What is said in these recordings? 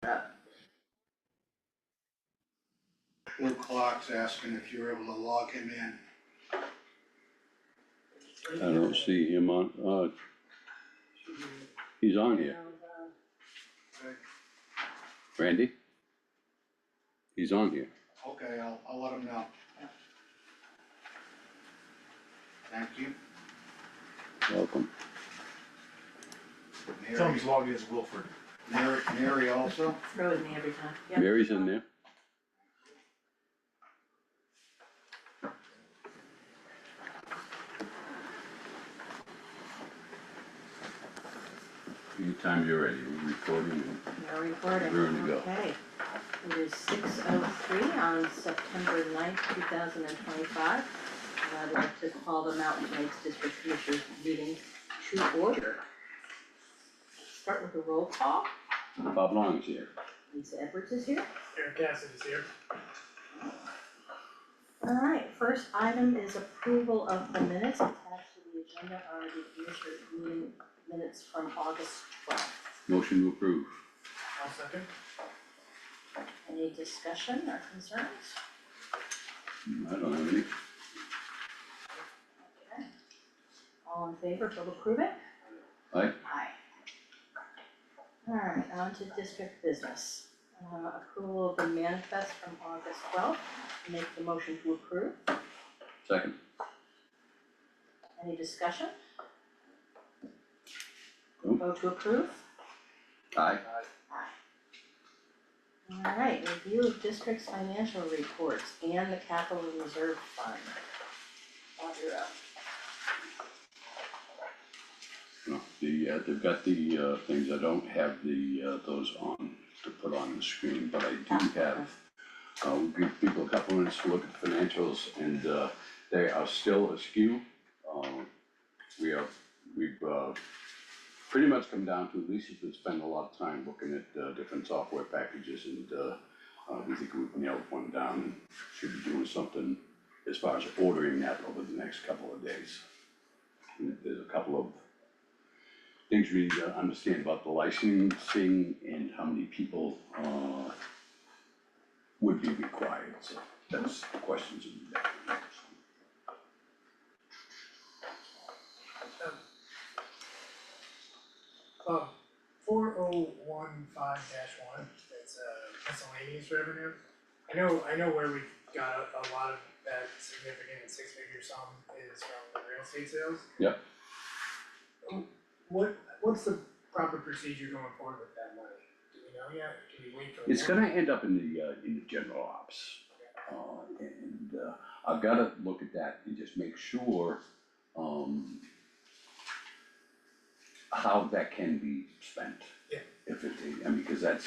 up. Luke Clark's asking if you're able to log him in. I don't see him on, he's on here. Randy? He's on here. Okay, I'll let him know. Thank you. Welcome. Tell him he's logged in as Wilford. Mary also? Throws me every time. Yep. Mary's in there. Anytime you're ready, we're recording. We're recording. We're ready to go. Okay. It is 6:03 on September 9th, 2025. And I'd like to call the Mountain Lakes District Commissioners meeting to order. Start with the roll call. Bob Long is here. Lisa Edwards is here. Eric Cassidy is here. All right, first item is approval of the minutes. Attached to the agenda are the commissioners meeting minutes from August 12th. Motion to approve. I'll second. Any discussion or concerns? I don't have any. Okay. All in favor of approving? Aye. Aye. All right, on to district business. Approval of the manifest from August 12th. Make the motion to approve. Second. Any discussion? Nope. Vote to approve? Aye. Aye. All right, review of district's financial reports and the capital reserve fund. Bob, you're up. No, they've got the, things, I don't have those on, to put on the screen, but I do have, we'll give people a couple minutes to look at the financials, and, they are still askew. We've pretty much come down to, Lisa's been spending a lot of time looking at, different software packages, and, we think we've nailed one down, and should be doing something as far as ordering that over the next couple of days. And there's a couple of things we need to understand about the licensing and how many people, would be required, so that's the questions that we have. 4015-1, that's miscellaneous revenue. I know where we got a lot of that significant six-figure sum is from the real estate sales. Yep. What's the proper procedure going forward with that money? Do we know yet? Can we wait till? It's gonna end up in the general ops. And I've gotta look at that and just make sure, how that can be spent. Yeah. If it, I mean, cause that's,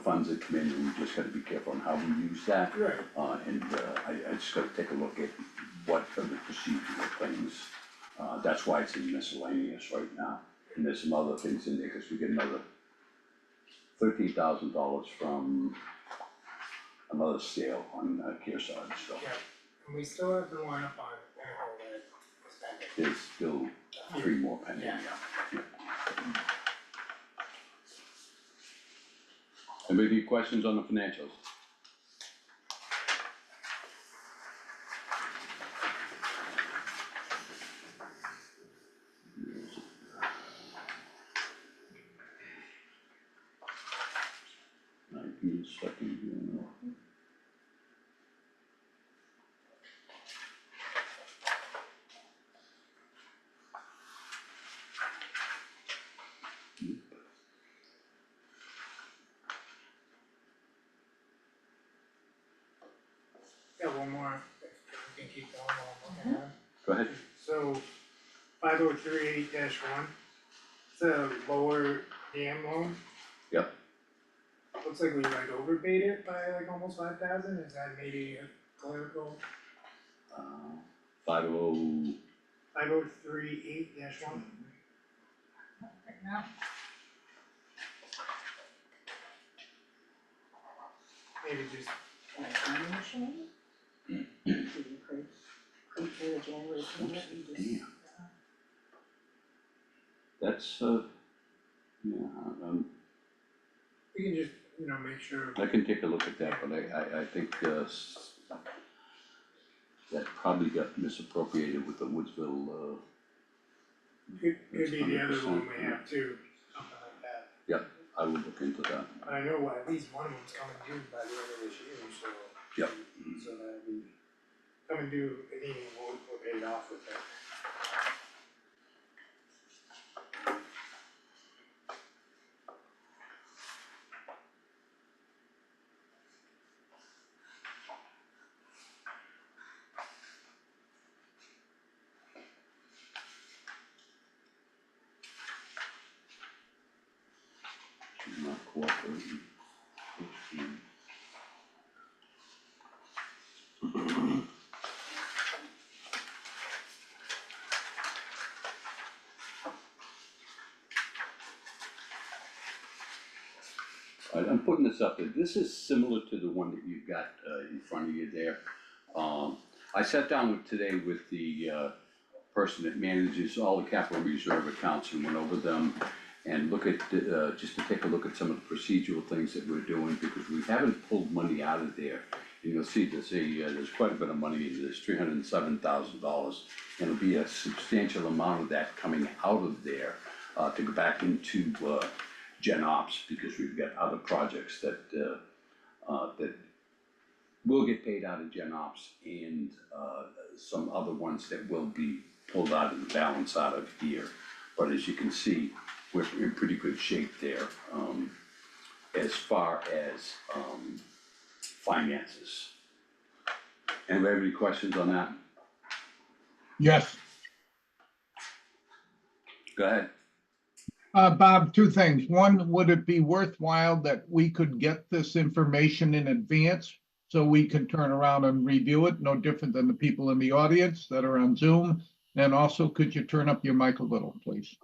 funds that come in, and we just gotta be careful on how we use that. Right. I just gotta take a look at what are the procedural things. That's why it's in miscellaneous right now, and there's some other things in there, cause we get another $13,000 from another sale on Kearsarge, so Yeah, and we still have the one up on Pinnacle that was pending. there's still 3 more pending, Yeah. yeah. Anybody questions on the financials? Give me a second here now. Got one more, if we can keep going while I'm looking at it. Go ahead. So 5038-1, it's a lower dam loan. Yep. Looks like we overpaid it by almost 5,000, is that maybe a clerical? 50, 5038-1, Right now. maybe just, Can I find the machine? Do you create through the January payment, you just. damn. That's, yeah, we can just, make sure, I can take a look at that, but I think, that probably got misappropriated with the Woodsville, could be the other 100%, one we yeah. have too, something like that. I will look into that. And I know at least one of them's coming due by the end of this year, so. Yep. So that'd be coming due, and we'll pay it off with that. She's not cooperating. I'm putting this up there, this is similar to the one that you've got, in front of you there. I sat down today with the, person that manages all the capital reserve accounts and went over them and look at, just to take a look at some of the procedural things that we're doing, because we haven't pulled money out of there. And you'll see there's quite a bit of money in this, $307,000, and it'll be a substantial amount of that coming out of there, to go back into, Gen Ops, because we've got other projects that will get paid out of Gen Ops, and, some other ones that will be pulled out of the balance out of here. But as you can see, we're in pretty good shape there, as far as, finances. Anybody have any questions on that? Yes, Go ahead. Bob, two things. One, would it be worthwhile that we could get this information in advance so we can turn around and review it, no different than the people in the audience that are on Zoom? And also, could you turn up your mic a little, please?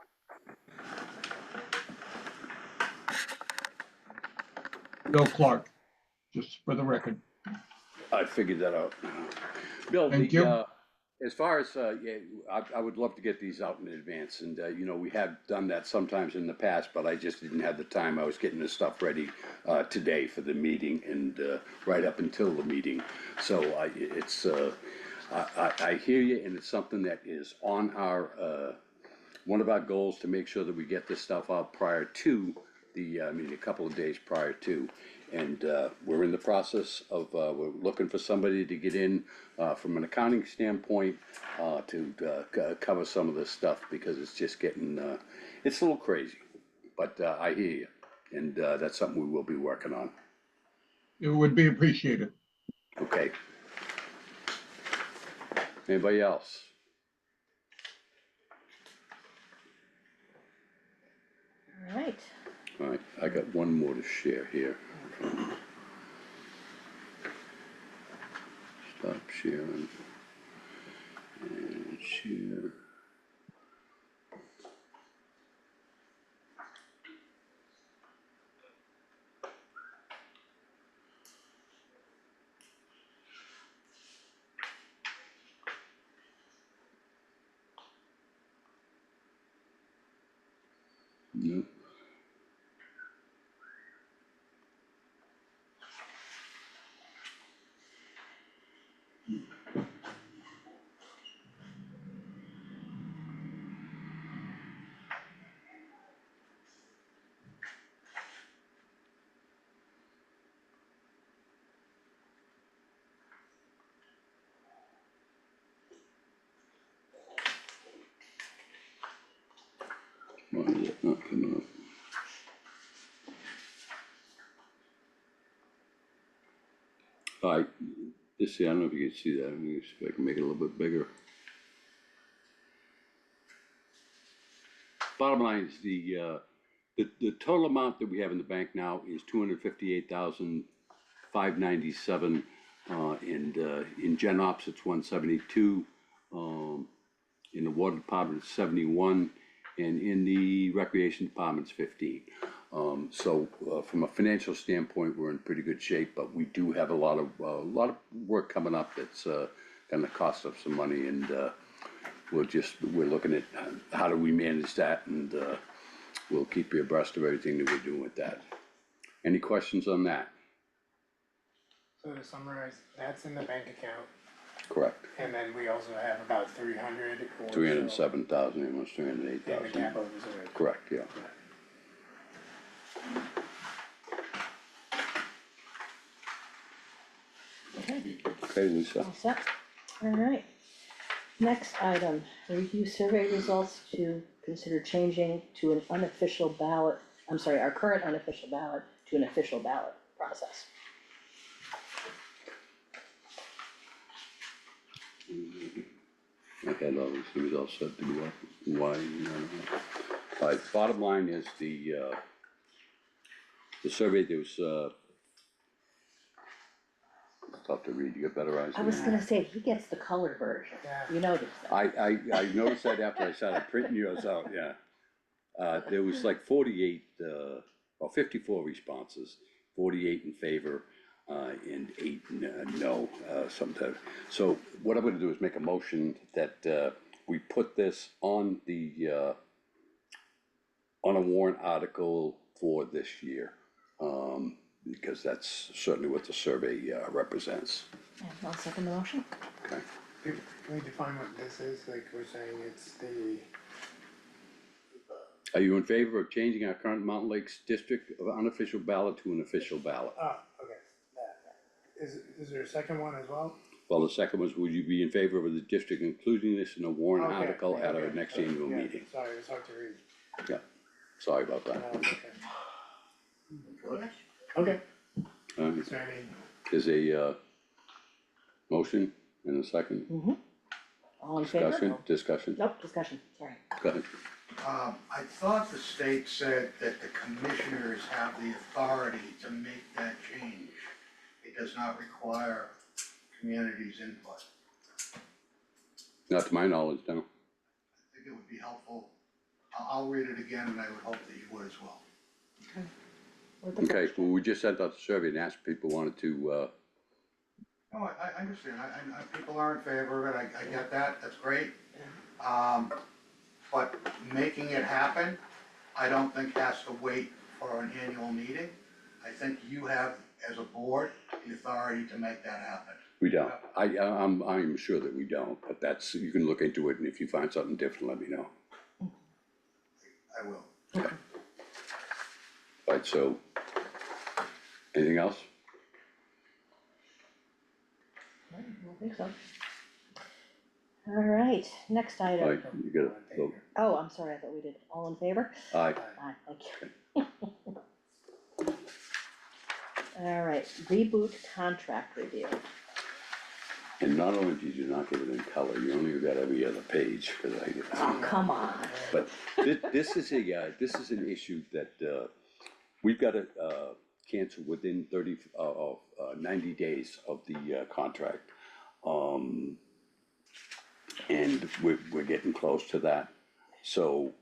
Bill Clark, just for the record. I figured that out. Bill, Thank you. As far as, yeah, I would love to get these out in advance, and, we have done that sometimes in the past, but I just didn't have the time. I was getting the stuff ready, today for the meeting and, right up until the meeting. So I hear you, and it's something that is on our, one of our goals, to make sure that we get this stuff out prior to a couple of days prior to. And, we're in the process of, we're looking for somebody to get in, from an accounting standpoint, to, cover some of this stuff, because it's just getting, it's a little crazy. But, I hear you, and, that's something we will be working on. It would be appreciated. Okay. Anybody else? Alright, Alright, I got one more to share here. Stop sharing. And share. Nope. Why is it not coming up? Alright, just see, I don't know if you can see that, let me see if I can make it a little bit bigger. Bottom line is the total amount that we have in the bank now is $258,597, and, in Gen Ops, it's 172, in the water department, it's 71, and in the recreation department, it's 15. So, from a financial standpoint, we're in pretty good shape, but we do have a lot of work coming up that's, gonna cost us some money, and, we're looking at how do we manage that, and, we'll keep you abreast of everything that we're doing with that. Any questions on that? So to summarize, that's in the bank account, Correct. and then we also have about 300 or so 307,000, almost in the 308,000. capital reserve. Correct, yeah. Okay, Okay, Lisa. all set. All right. Next item, review survey results to consider changing to an unofficial ballot, I'm sorry, our current unofficial ballot to an official ballot process. I had all these things all set to go up. Why? Alright, bottom line is the survey, there was, it's tough to read, you got better eyes I than was me. gonna say, he gets the color version, Yeah. you noticed that. I noticed that after I started printing yours out, yeah. There was like 48, or 54 responses, 48 in favor, and 8 no, sometimes. So what I'm gonna do is make a motion that, we put this on the, on a warrant article for this year. Because that's certainly what the survey, represents, And I'll second the motion. okay? Can we define what this is, like we're saying it's the, Are you in favor of changing our current Mountain Lakes District of unofficial ballot to an official ballot? okay, that. Is there a second one as well? Well, the second was, would you be in favor of the district including this in a warrant Okay, article at our okay, next annual yeah, meeting? Sorry, it's hard to read. Yeah, sorry about No, that. it's okay. Uh, Is there any, There's a, motion and a second, All in favor? discussion, Nope, discussion, sorry. go ahead. I thought the state said that the commissioners have the authority to make that change. It does not require community's input. Not to my knowledge, no. I think it would be helpful. I'll read it again and I would hope that you would as well. With the Okay, question. well, we just sent out the survey and asked people wanted to, No, I understand, people are in favor of it, I get that, that's great. But making it happen, I don't think has to wait for an annual meeting. I think you have, as a board, the authority to make that happen. we don't. I'm sure that we don't, but that's, you can look into it and if you find something different, let me know. I will. Right, so, anything else? I don't think so. All right, next item. Right, you gotta vote. Oh, I'm sorry, I thought we did. All in favor? Aye. Aye, thank you. All right, reboot contract review. And not only did you not give it in color, you only got every other page, cause Oh, come on. but this is an issue that, we've gotta, cancel within 90 days of the, contract. And we're getting close to that, so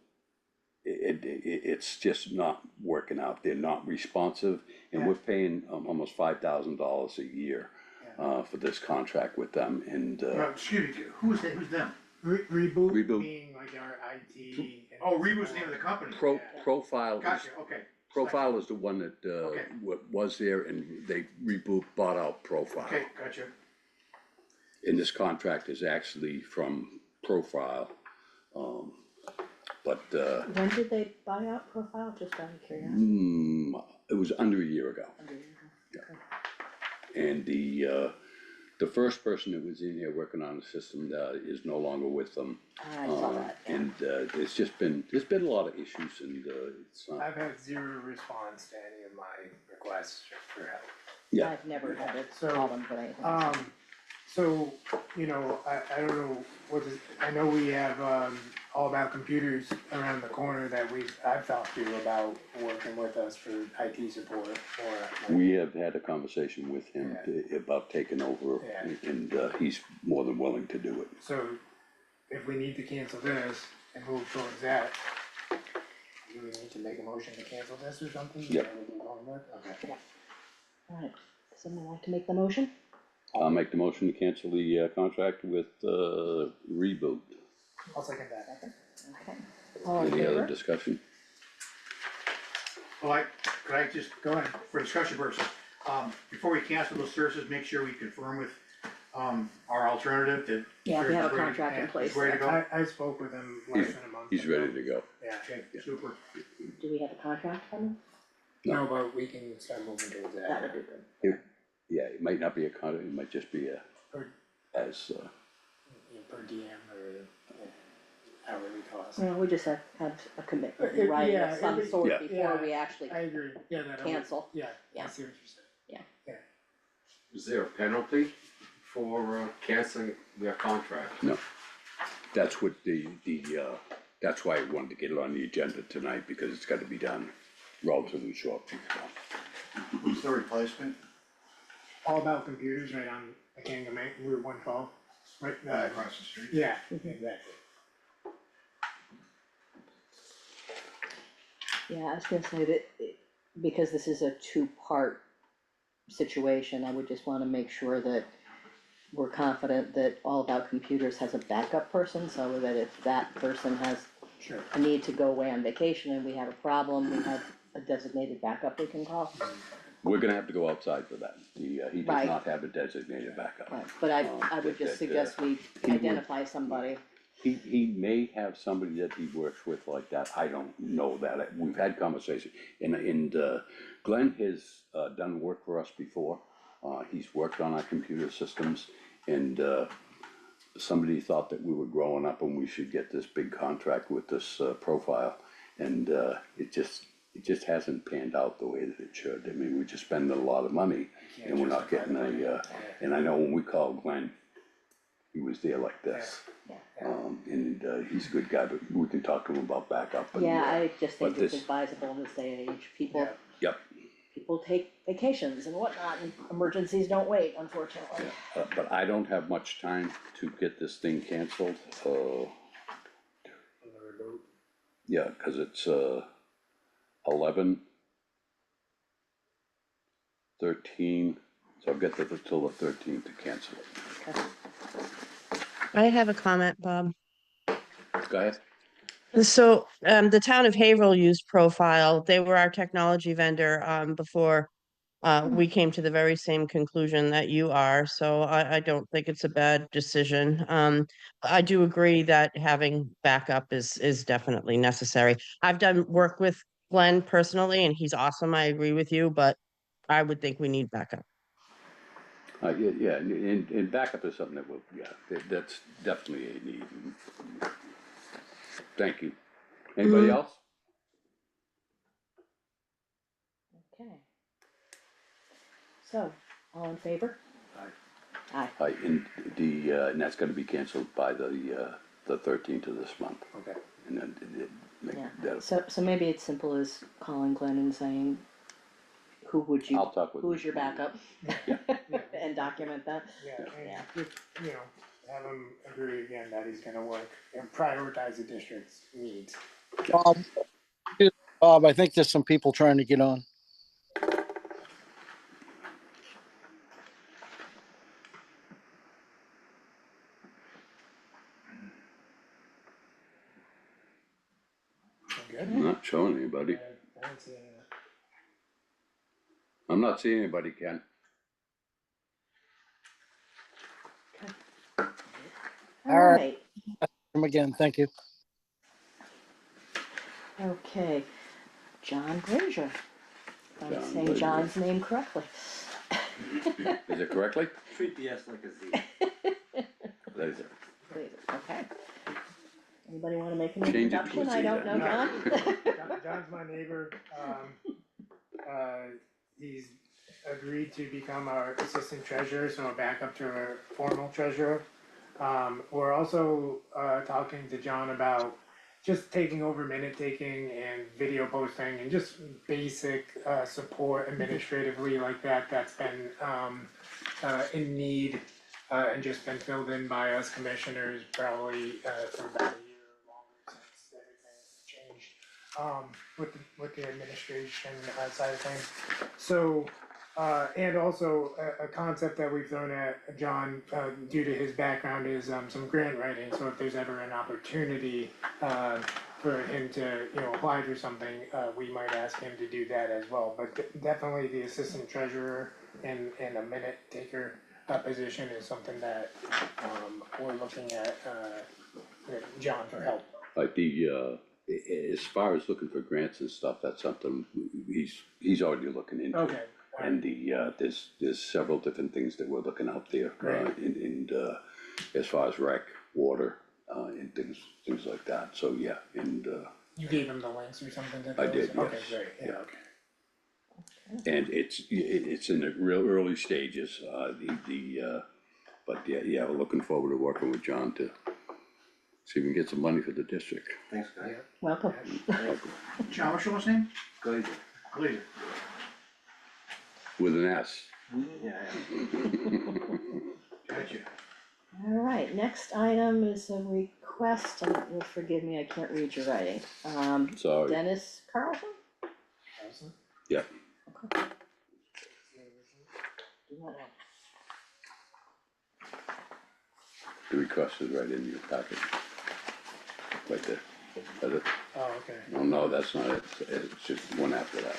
it's just not working out, they're not responsive, and we're paying, almost $5,000 a year, for this contract with them, and, Excuse me, who's them? Reboot Reboot. being like our IT. and Oh, Reboot's the name of the company. Profile is. Gotcha, okay. Profile is the one that, Okay. was there, and they bought out Profile. Okay, gotcha. And this contract is actually from Profile, but, When did they buy out Profile, just out of curiosity? it was under a year ago. Under a year ago. And the first person that was in here working on the system, is no longer with them. I saw that, yeah. And, there's been a lot of issues, and, it's not, I've had zero response to any of my requests for help. yeah. I've never had it So, call them for anything. So, you know, I don't know I know we have, All About Computers around the corner that I've talked to about working with us for IT support or. We have had a conversation with him about taking over, Yeah. and, he's more than willing to do it. So, if we need to cancel this and move towards that, do we need to make a motion to cancel this or something? Is Yep. that what we're going with? Okay. All right, someone like to make the motion? I'll make the motion to cancel the, contract with, Reboot. I'll second that. Okay. All in Any other favor? discussion? Well, could I just, Go ahead. for discussion purposes, before we cancel those services, make sure we confirm with, our alternative that. Yeah, we have a Ready- contract in yeah, place. he's ready to go? I spoke with him less than a month He's ago. ready to go. Yeah, Okay, super. Do we have a contract from no, but we can start moving towards them? That that. would be good. Yeah, it might not be a contract, it might just be Or, as, per diem or hourly cost. Well, we just have a commitment, It- right, yeah, of some it- sort yeah. before Yeah. we actually I agree, yeah, that. cancel. Yeah, I Yeah. see what you're saying. Is there a penalty for canceling their contract? that's what that's why I wanted to get it on the agenda tonight, because it's gotta be done relatively short. Who's the replacement? All About Computers right on Mechanical Route 112, right, Across the street? yeah, exactly. Yeah, I was gonna say that, because this is a two-part situation, I would just wanna make sure that we're confident that All About Computers has a backup person, so that if that person has Sure. a need to go away on vacation and we have a problem, we have a designated backup we can call. We're gonna have to go outside for that, he does Right. not have a designated backup. Right, but I would just suggest we identify somebody. He may have somebody that he works with like that, I don't know that, we've had conversation, and Glenn has, done work for us before. He's worked on our computer systems, and, somebody thought that we were growing up and we should get this big contract with this, profile. And, it just hasn't panned out the way that it should, I mean, we're just spending a lot of money, and we're not getting and I know when we called Glenn, he was there like this. Yeah. And he's a good guy, but we can talk to him about backup. And, Yeah, I just think but it's this- advisable in this day and age, people, Yeah. Yep, people take vacations and whatnot, and emergencies don't wait, unfortunately. but I don't have much time to get this thing canceled, On the remote. yeah, cause it's, 11/13, so I'll get till the 13th to cancel it. Okay. I have a comment, Bob. Go ahead. So, the town of Haverhill used Profile. They were our technology vendor, before we came to the very same conclusion that you are, so I don't think it's a bad decision. I do agree that having backup is definitely necessary. I've done work with Glenn personally, and he's awesome. I agree with you, but I would think we need backup. Yeah, and backup is something that will, that's definitely a need. Thank you. Anybody else? Okay. So, all in favor? Aye. And that's gonna be canceled by the 13th of this month, Okay. and then Yeah, that, so maybe it's simple as calling Glenn and saying, who would you, I'll talk with. who's your backup? Yeah. And document that. Yeah, Yeah. and just, have him agree again that he's gonna work and prioritize the district's needs. Bob, I think there's some people trying to get on. Good? I'm not showing anybody, I don't see any. I'm not seeing anybody, Ken. All right. Alright, Come again, thank you. okay, John Granger. If I'm John saying Granger. John's name correctly. Is it correctly? Treat the S like a Z. There's it. Please, okay. Anybody wanna make an Change it to a introduction? I Z don't know, then. John? John's my neighbor, he's agreed to become our assistant treasurer, so a backup to our formal treasurer. We're also, talking to John about just taking over minute taking and video posting and just basic, support administratively like that, that's been, in need, and just been filled in by us commissioners probably, for about a year or longer since everything changed, with the administration side of things. So, and also a concept that we've thrown at John, due to his background is, some grant writing, so if there's ever an opportunity, for him to, apply for something, we might ask him to do that as well. But definitely the assistant treasurer and a minute taker position is something that, we're looking at, John for help. Like as far as looking for grants and stuff, that's something he's already looking into. Okay. And there's several different things that we're looking out there, Great. as far as rec, water, and things like that, so yeah, and, You gave him the links or something to I those? did, Okay, yes. great, yeah, Yeah. okay. and it's in the real early stages, but yeah, we're looking forward to working with John to see if we can get some money for the district. Thanks, guys. Welcome. John, what's your last name? Glazer. Glazer. With an S. Yeah. Gotcha. All right, next item is a request, and you'll forgive me, I can't read your writing. Sorry, Dennis Carlson? yeah, Okay. Do not know. the request is right in your packet. Right there, that's it. Oh, okay. Oh, no, that's not it, it's just one after that.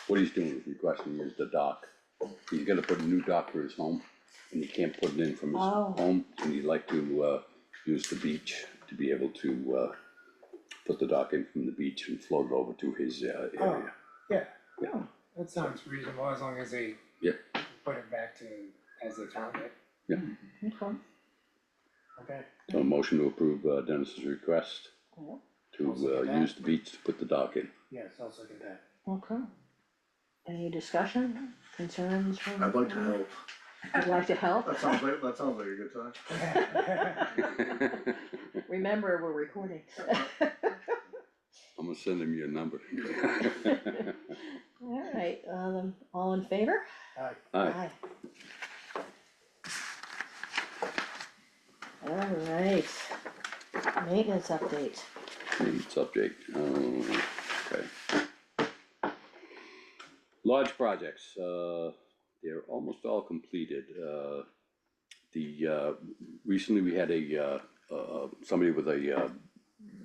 What he's doing is requesting is the dock. He's gonna put a new dock for his home, and he can't put it in from his Oh. home, and he'd like to, use the beach to be able to, put the dock in from the beach and float it over to his, area. Yeah, Oh, that sounds reasonable, as long as they Yeah. put it back to as they found it, okay. okay? So a motion to approve, Dennis's request Yeah. to, I'll second that. use the beach to put the dock in. Yes, I'll second that. Okay. Any discussion, concerns from? I'd like to help. You'd like to help? That sounds like a good time. Remember, we're recording. I'm gonna send him your number. All right, all in favor? Aye. All right, maintenance update. Subject, okay. Large projects, they're almost all completed, recently we had somebody with a,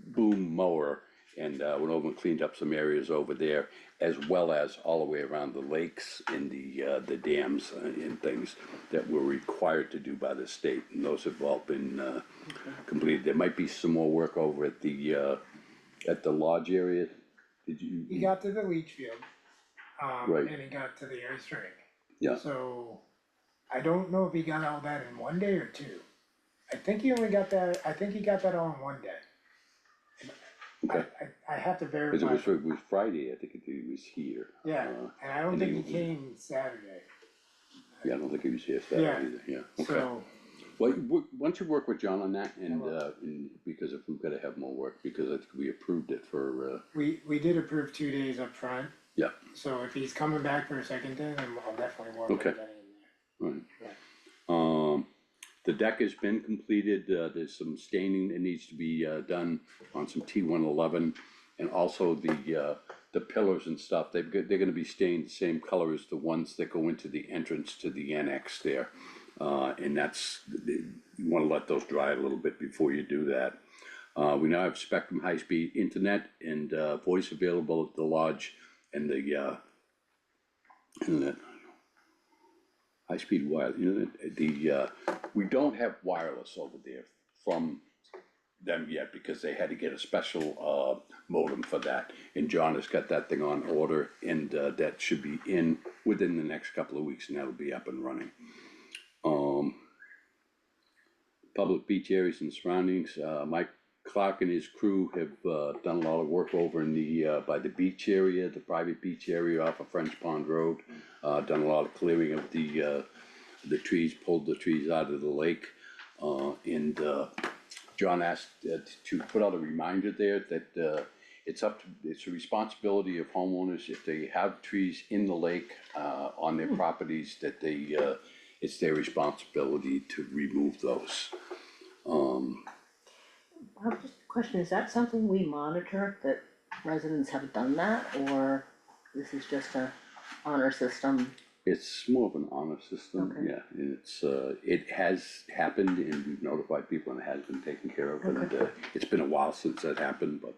boom mower and, went over and cleaned up some areas over there, as well as all the way around the lakes and the dams and things that were required to do by the state, and those have all been, completed. There might be some more work over at the lodge area, did you? He got to the leach field, Right. and he got to the ice rink. Yeah. So, I don't know if he got all that in one day or two. I think he got that all in one day. Okay. I have to Cause verify. it was Friday, I think he was here. Yeah, and I don't and think he- he came Saturday, Yeah, I don't think he was here Saturday Yeah. either, yeah, okay. so, Well, why don't you work with John on that I and, will. because if we've gotta have more work, because I think we approved it for, we did approve 2 days up front. Yeah. So if he's coming back for a second day, then I'll definitely work on Okay. getting in there. right. The deck has been completed, there's some staining that needs to be, done on some T111. And also the pillars and stuff, they're gonna be stained the same color as the ones that go into the entrance to the annex there. And you wanna let those dry a little bit before you do that. We now have Spectrum high-speed internet and, voice available at the lodge and the, internet. High-speed wire, we don't have wireless over there from them yet, because they had to get a special, modem for that. And John has got that thing on order, and, that should be in within the next couple of weeks, and that'll be up and running. Public beach areas and surroundings, Mike Clark and his crew have, done a lot of work over in by the beach area, the private beach area off of French Pond Road. Done a lot of clearing of the trees, pulled the trees out of the lake. And John asked to put out a reminder there that it's a responsibility of homeowners, if they have trees in the lake on their properties, that it's their responsibility to remove those. Just a question, is that something we monitor, that residents have done that, or this is just a honor system? It's more of an honor system, Okay. yeah, and it has happened and we've notified people and it has been taken care of, and, it's been a while since that happened, but,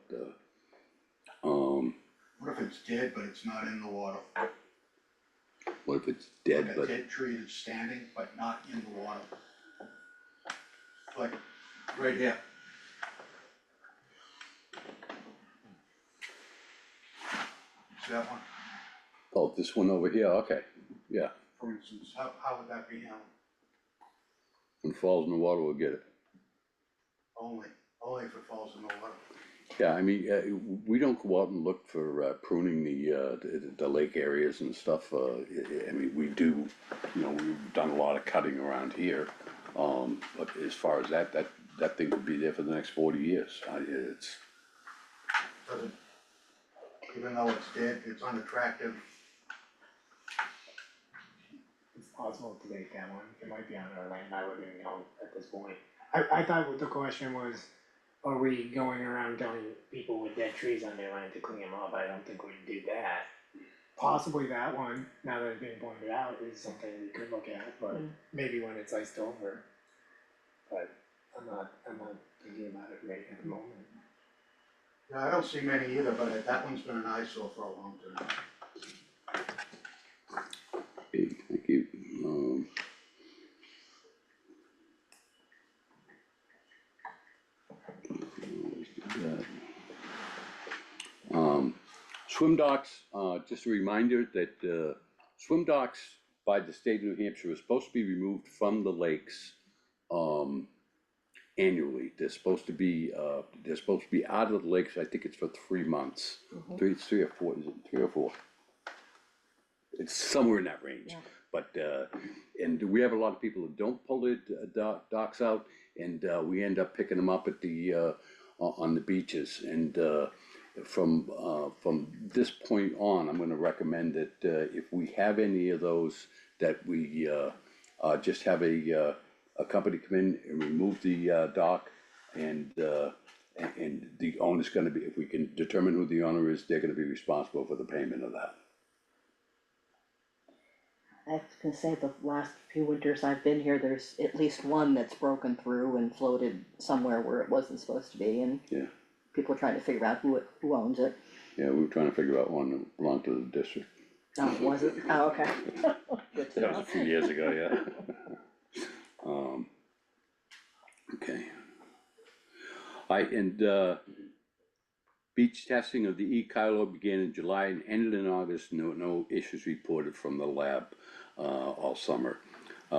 What if it's dead, but it's not in the water? what if it's dead, Like a but, dead tree that's standing, but not in the water? Like, right here. See that one, oh, this one over here, okay, yeah, for instance, how would that be handled? when it falls in the water, we'll get it. Only if it falls in the water. Yeah, I mean, we don't go out and look for pruning the lake areas and stuff, I mean, we do, you know, we've done a lot of cutting around here. But as far as that thing could be there for the next 40 years, it's, Doesn't, even though it's dead, it's unattractive. It's possible to take that one, it might be on our land, I wouldn't know at this point. I thought what the question was, are we going around telling people with dead trees on their land to clean them up? I don't think we'd do that. Possibly that one, now that it's being pointed out, is something we could look at, but maybe when it's iced over. But I'm not thinking about it right at the moment. Yeah, I don't see many either, but that one's been an eyesore for a long time. hey, thank you. Swim docks, just a reminder that, swim docks by the state of New Hampshire are supposed to be removed from the lakes, annually. They're supposed to be out of the lakes, I think it's for 3 months. It's 3 or 4, is it 3 or 4? It's somewhere in that range, Yeah. but, and we have a lot of people that don't pull their docks out, and, we end up picking them up at the, on the beaches, and, from this point on, I'm gonna recommend that, if we have any of those, that we, just have a company come in and remove the, dock, and the owner's gonna be, if we can determine who the owner is, they're gonna be responsible for the payment of that. I was gonna say, the last few winters I've been here, there's at least one that's broken through and floated somewhere where it wasn't supposed to be, and Yeah. people are trying to figure out who owns it. Yeah, we were trying to figure out one that belonged to the district. Oh, was it? Oh, okay. Good to That was know. a few years ago, yeah. Okay. Beach testing of the E. Kylo began in July and ended in August, no issues reported from the lab, all summer.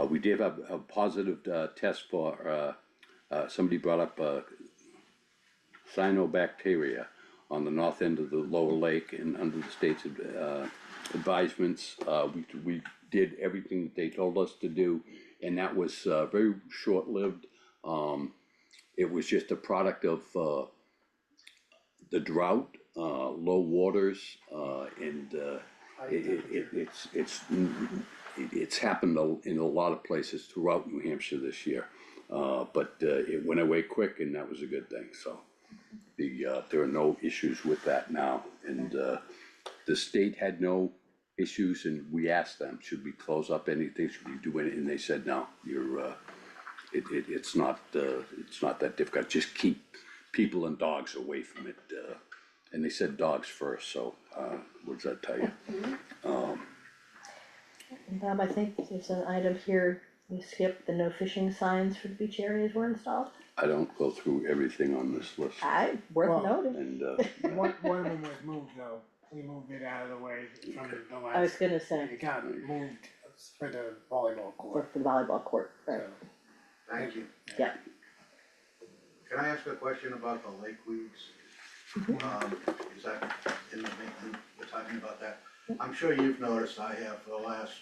We did have a positive, test for, somebody brought up, cyanobacteria on the north end of the lower lake, and under the state's, advisements, we did everything that they told us to do, and that was, very short-lived. It was just a product of, the drought, low waters, and, it's happened in a lot of places throughout New Hampshire this year. But, it went away quick, and that was a good thing, so. There are no issues with that now, and, the state had no issues, and we asked them, should we close up anything, should we do anything, and they said, no, it's not that difficult, just keep people and dogs away from it, and they said dogs first, so, what does that tell you? Bob, I think there's an item here, you skipped, the no fishing signs for the beach areas were installed. I don't go through everything on this list, Worth Well- noting. and, One of them was moved though, we moved it out of the way from the I was last, gonna say, it got moved for the volleyball court, for the volleyball court, right, so. Thank you. yeah. Can I ask a question about the lake weeds? Is that in we're talking about that? I'm sure you've noticed, I have for the last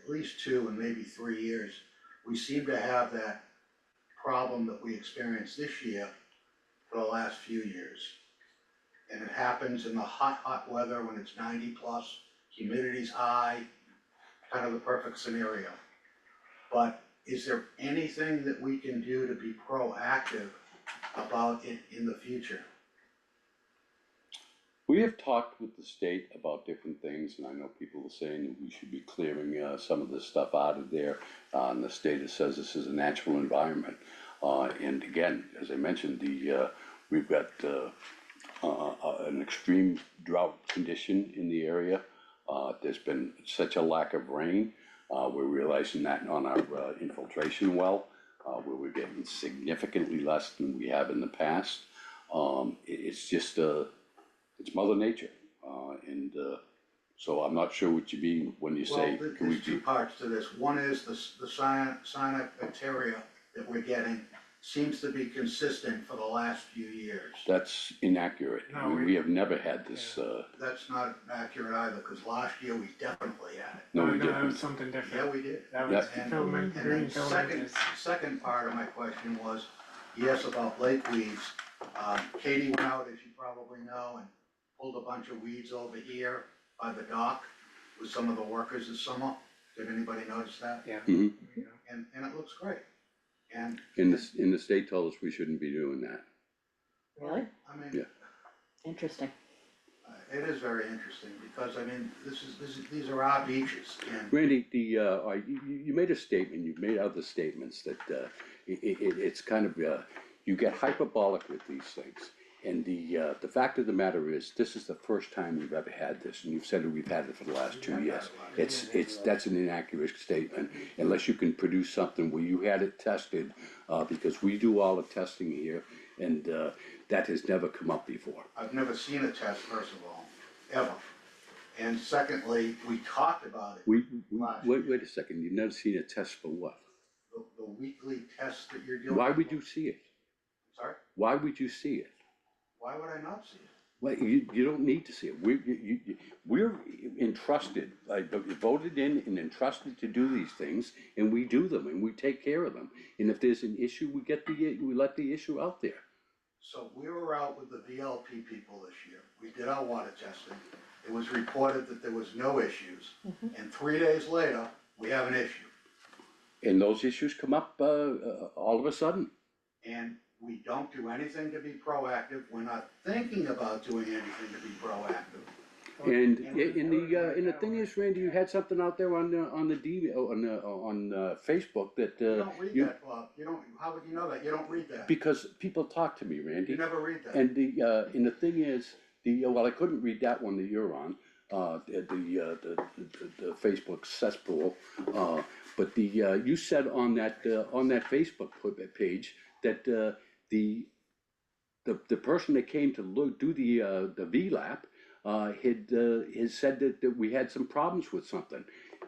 at least 2 and maybe 3 years, we seem to have that problem that we experienced this year for the last few years. And it happens in the hot weather when it's 90 plus, humidity's high, kind of the perfect scenario. But is there anything that we can do to be proactive about it in the future? we have talked with the state about different things. things, and I know people are saying that we should be clearing, some of this stuff out of there. And the state says this is a natural environment. And again, as I mentioned, we've got, an extreme drought condition in the area. There's been such a lack of rain. We're realizing that on our infiltration well, where we're getting significantly less than we have in the past. It's just, it's Mother Nature. And so I'm not sure what you mean when you say, Well, can we there's two do? parts to this. One is the cyanobacteria that we're getting seems to be consistent for the last few years. That's inaccurate. No, We have never had this, That's not accurate either, because last year we definitely had it. no, we that was didn't. something Yeah, different. we did. That was And- filament, And green then filamentous. second part of my question was, yes, about lake weeds. Katie went out, as you probably know, and pulled a bunch of weeds over here by the dock with some of the workers this summer. Did anybody notice that? Yeah. Mhm. And it looks great. And, And the state told us we shouldn't be doing that. Really? I mean, Yeah. Interesting. it is very interesting, because, I mean, these are our beaches, and Randy, you made a statement, you've made other statements that, it's kind of, you get hyperbolic with these things. And the fact of the matter is, this is the first time we've ever had this, and you've said that we've had it for the last 2 years. That's an inaccurate statement, unless you can produce something where you had it tested, because we do all the testing here, and, that has never come up before. I've never seen a test, first of all, ever. And secondly, we talked about it, Wait a second, you've never seen a test for what? the weekly tests that you're doing. Why would you see it? Sorry? Why would you see it? Why would I not see it? Well, you don't need to see it. We're entrusted, voted in and entrusted to do these things, and we do them, and we take care of them. And if there's an issue, we let the issue out there. So we were out with the VLP people this year. We did our water testing. It was reported that there was no issues. And 3 days later, we have an issue. And those issues come up, all of a sudden. And we don't do anything to be proactive. We're not thinking about doing anything to be proactive. And the thing is, Randy, you had something out there on Facebook that, You don't read that, Bob. You don't, how would you know that? You don't read that. because people talk to me, Randy. You never read that. And the thing is, well, I couldn't read that one that you're on, the Facebook cesspool. But you said on that Facebook page that, the person that came to do the VLAP, had said that we had some problems with something.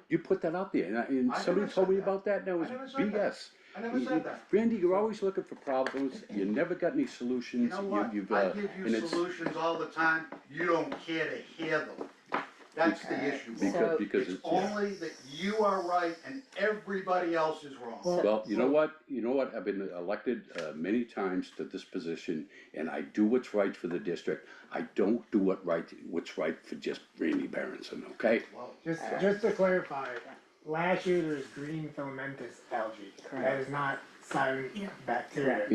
You put that out there, and I somebody never told said me that. about that, and that I was never said that. BS. I never said that. Randy, you're always looking for problems, you never got any You solutions. know what? You've, I give and you it's- solutions all the time. You don't care to hear them. That's the issue. Bob. So- Because It's it's, yeah. only that you are right and everybody else is wrong. Well, you know what, I've been elected, many times to this position, and I do what's right for the district. I don't do what's right for just Randy Berenson, okay? Well, Just to clarify, last year there was green filamentous algae. That Correct. is not cyanobacteria.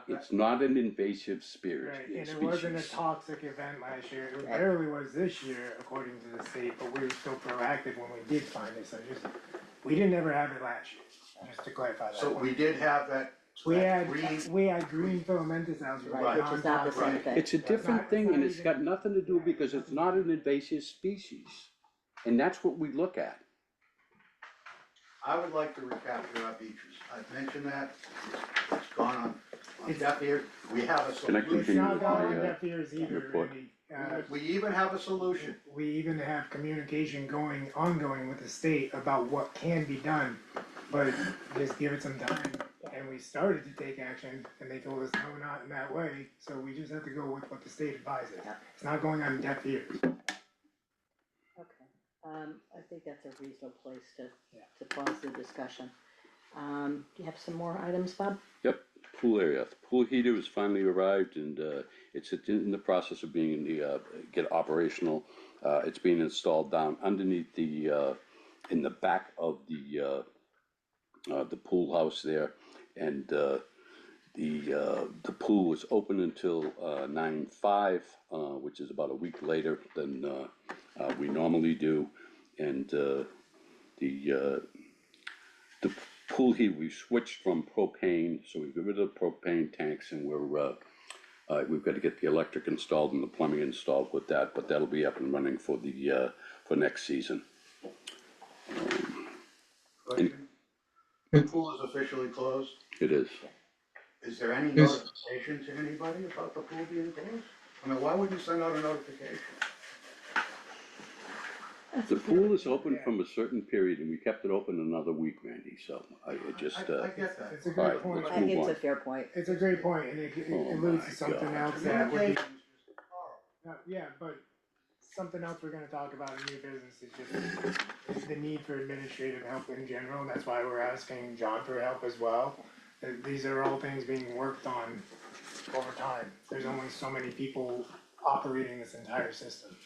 It's not an invasive Right, and it wasn't a species. toxic event last year, it barely was this year, according to the state, but we were still proactive when we did find it, so we didn't ever have it last year, just to clarify that. so we did have that We that had, we had green filamentous algae, Right, which is not the same thing. It's a different not- thing, it's and not it's got even- nothing to do, because it's not an invasive species. And that's what we look at. I would like to recapture our beaches. I've mentioned that. It's gone on deaf ears. We have a Can I solution. It's continue not with going my, on deaf ears either, report? Randy. We even have a solution. We even have communication ongoing with the state about what can be done, but just give it some time. And we started to take action, and they told us, no, not in that way, so we just have to go with what the state advises. Yeah. It's not going on deaf ears. Okay, I think that's a reasonable place Yeah. to pause the discussion. Do you have some more items, Bob? Yep, pool area. The pool heater has finally arrived, and it's in the process of being get operational. It's being installed down underneath in the back of the pool house there, and the pool was open until 9/5, which is about a week later than we normally normally do. And, the pool heat, we switched from propane, so we got rid of the propane tanks and we've got to get the electric installed and the plumbing installed with that, but that'll be up and running for for next season. Question? The pool is officially closed. It is. Is there any Is- notification to anybody about the pool being closed? I mean, why would you send out a notification? The pool is open from a certain period and we kept it open another week, Randy, so I just, I get that. It's a Alright, great point. let's move on. It's a fair point. It's a great point, and it Oh alludes my to something God. else that would be, Communication is just horrible. yeah, but something else we're gonna talk about in new business is just the need for administrative help in general, and that's why we're asking John for help as well. These are all things being worked on over time. There's only so many people operating this entire system.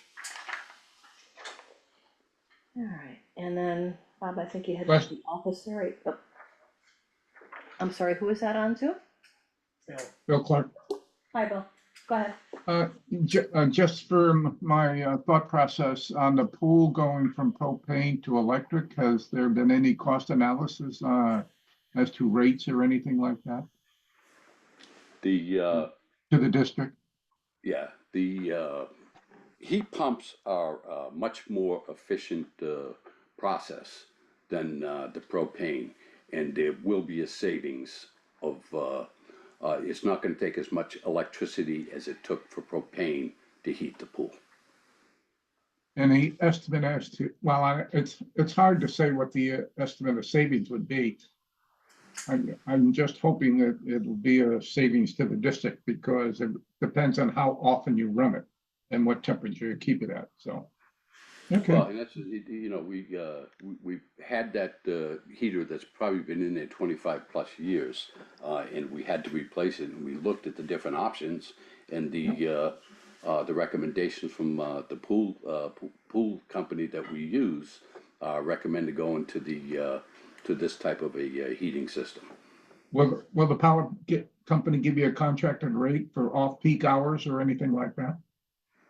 Alright, and then, Bob, I think you had Question. the officer, right? Oh. I'm sorry, who is that on to? So, Bill Clark. Hi, Bill, go ahead. Just for my thought process on the pool going from propane to electric, has there been any cost analysis as to rates or anything like that The, to the district? yeah, the heat pumps are a much more efficient process than the propane, and there will be a savings of, it's not gonna take as much electricity as it took for propane to heat the pool. Any estimate as to, well, it's hard to say what the estimate of savings would be. I'm just hoping that it'll be a savings to the district because it depends on how often you run it and what temperature you keep it at, so. Well, Okay, and that's, you know, we've had that heater that's probably been in there 25+ years, and we had to replace it, and we looked at the different options, and the recommendations from the pool company that we use recommended going to to this type of a heating system. will the company give you a contracted rate for off-peak hours or anything like that?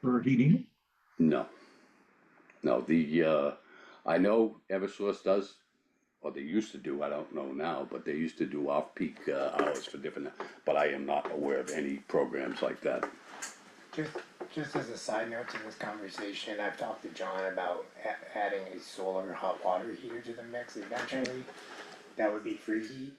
For heating? No. No, I know Eversource does, or they used to do, I don't know now, but they used to do off-peak hours for different, but I am not aware of any programs like that. just as a side note to this conversation, I've talked to John about adding a solar hot water heater to the mix eventually. That would be free heat.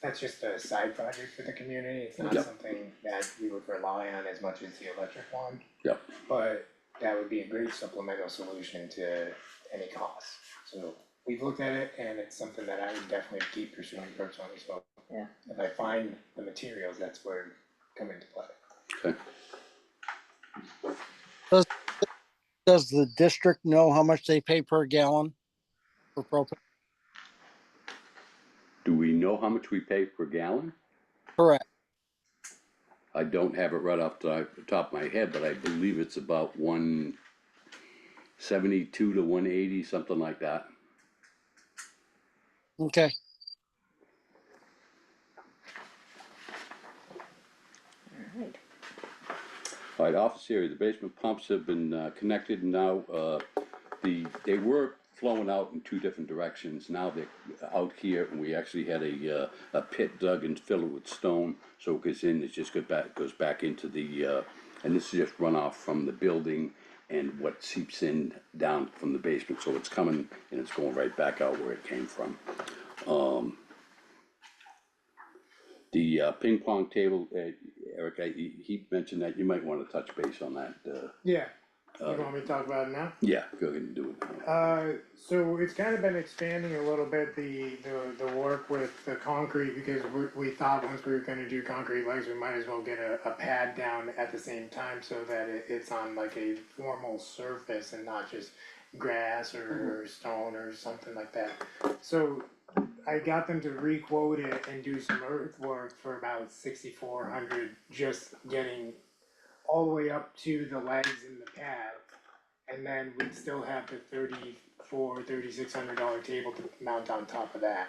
That's just a side project for the community. It's not Yep. something that we would rely on as much as the electric one. Yep. But that would be a great supplemental solution to any cost. So we've looked at it and it's something that I would definitely keep pursuing personally, so. Yeah. If I find the materials, that's where it come into play. Okay. Does the district know how much they pay per gallon for propane? Do we know how much we pay per gallon? Correct. I don't have it right off the top of my head, but I believe it's about 172 to 180, something like that. Okay. Alright, All right, office area, the basement pumps have been connected now. They were flowing out in two different directions. Now they're out here, and we actually had a pit dug and filled it with stone, so it goes in, it just goes back into the, and this is just runoff from the building and what seeps in down from the basement, so it's coming and it's going right back out where it came from. The ping pong table, Eric, he mentioned that, you might wanna touch base on that, Yeah, you want me to talk about it now? yeah, go ahead and do it now. So it's kind of been expanding a little bit, the work with the concrete, because we thought once we were gonna do concrete legs, we might as well get a pad down at the same time so that it's on like a formal surface and not just grass or stone or something like that. So I got them to re-quote it and do some earthwork for about 6,400, just getting all the way up to the legs in the pad. And then we'd still have the $3,600 table to mount on top of that,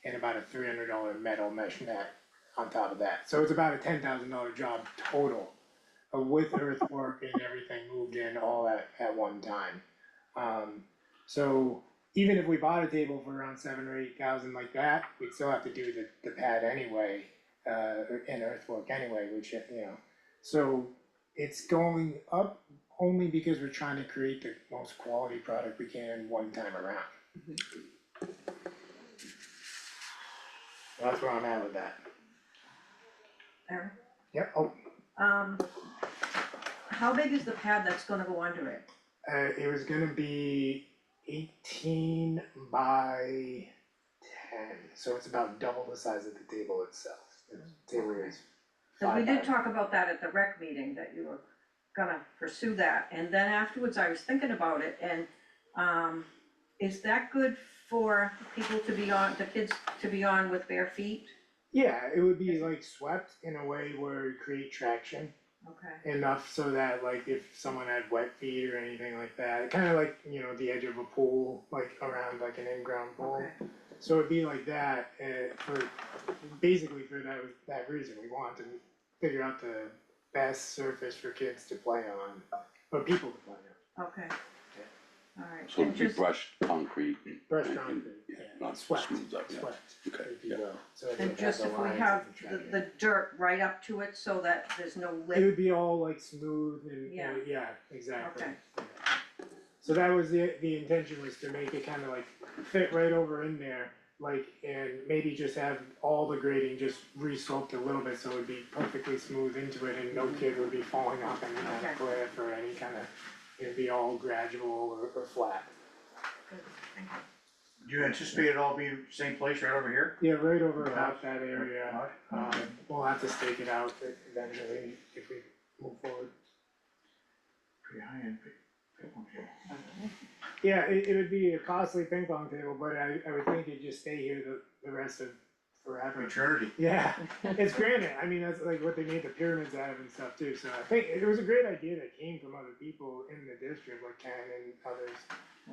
and about a $300 metal mesh net on top of that. So it's about a $10,000 job total, with earthwork and everything moved in all at one time. So even if we bought a table for around 7 or 8 thousand like that, we'd still have to do the pad anyway, and earthwork anyway, which, so it's going up only because we're trying to create the most quality product we can one time around. That's where I'm at with that. Aaron, Yep, oh, how big is the pad that's gonna go under it? it was gonna be 18 by 10, so it's about double the size of the table itself. The table is Cause we 5 did by- talk about that at the rec meeting, that you were gonna pursue that, and then afterwards I was thinking about it, and, is that good for people to be on, the kids to be on with bare feet? Yeah, it would be like swept in a way where it create traction Okay, enough so that like if someone had wet feet or anything like that, kinda like, the edge of a pool, like around like an in-ground pool. okay, So it'd be like that, basically for that reason, we want to figure out the best surface for kids to play on, or people to play on. okay. Alright, So and it'd be just, brushed concrete and. Brushed and- concrete, yeah, yeah, not swept, smooth up, yeah. swept, Okay, if you yeah. will, so it and would just have if the we lines have and the, track. the dirt right up to it so that there's no It lip, would be all like smooth and, Yeah. yeah, exactly. Okay. Yeah. So that was the intention, was to make it kind of like fit right over in there, like, and maybe just have all the grading just re-sloped a little bit so it would be perfectly smooth into it and no kid would be falling off any kind Okay. of cliff or any kind of, it'd be all gradual or flat. good, thank you. Do you anticipate it all being same place right over here? Yeah, right over about that area, Alright. we'll have to stake it out eventually if we move forward. Pretty high end. Yeah, it would be a costly ping pong table, but I would think it'd just stay here the rest of forever. Eternity. Yeah, it's granite, I mean, that's like what they made the pyramids out of and stuff too, so I think it was a great idea that came from other people in the district, like Ken and others.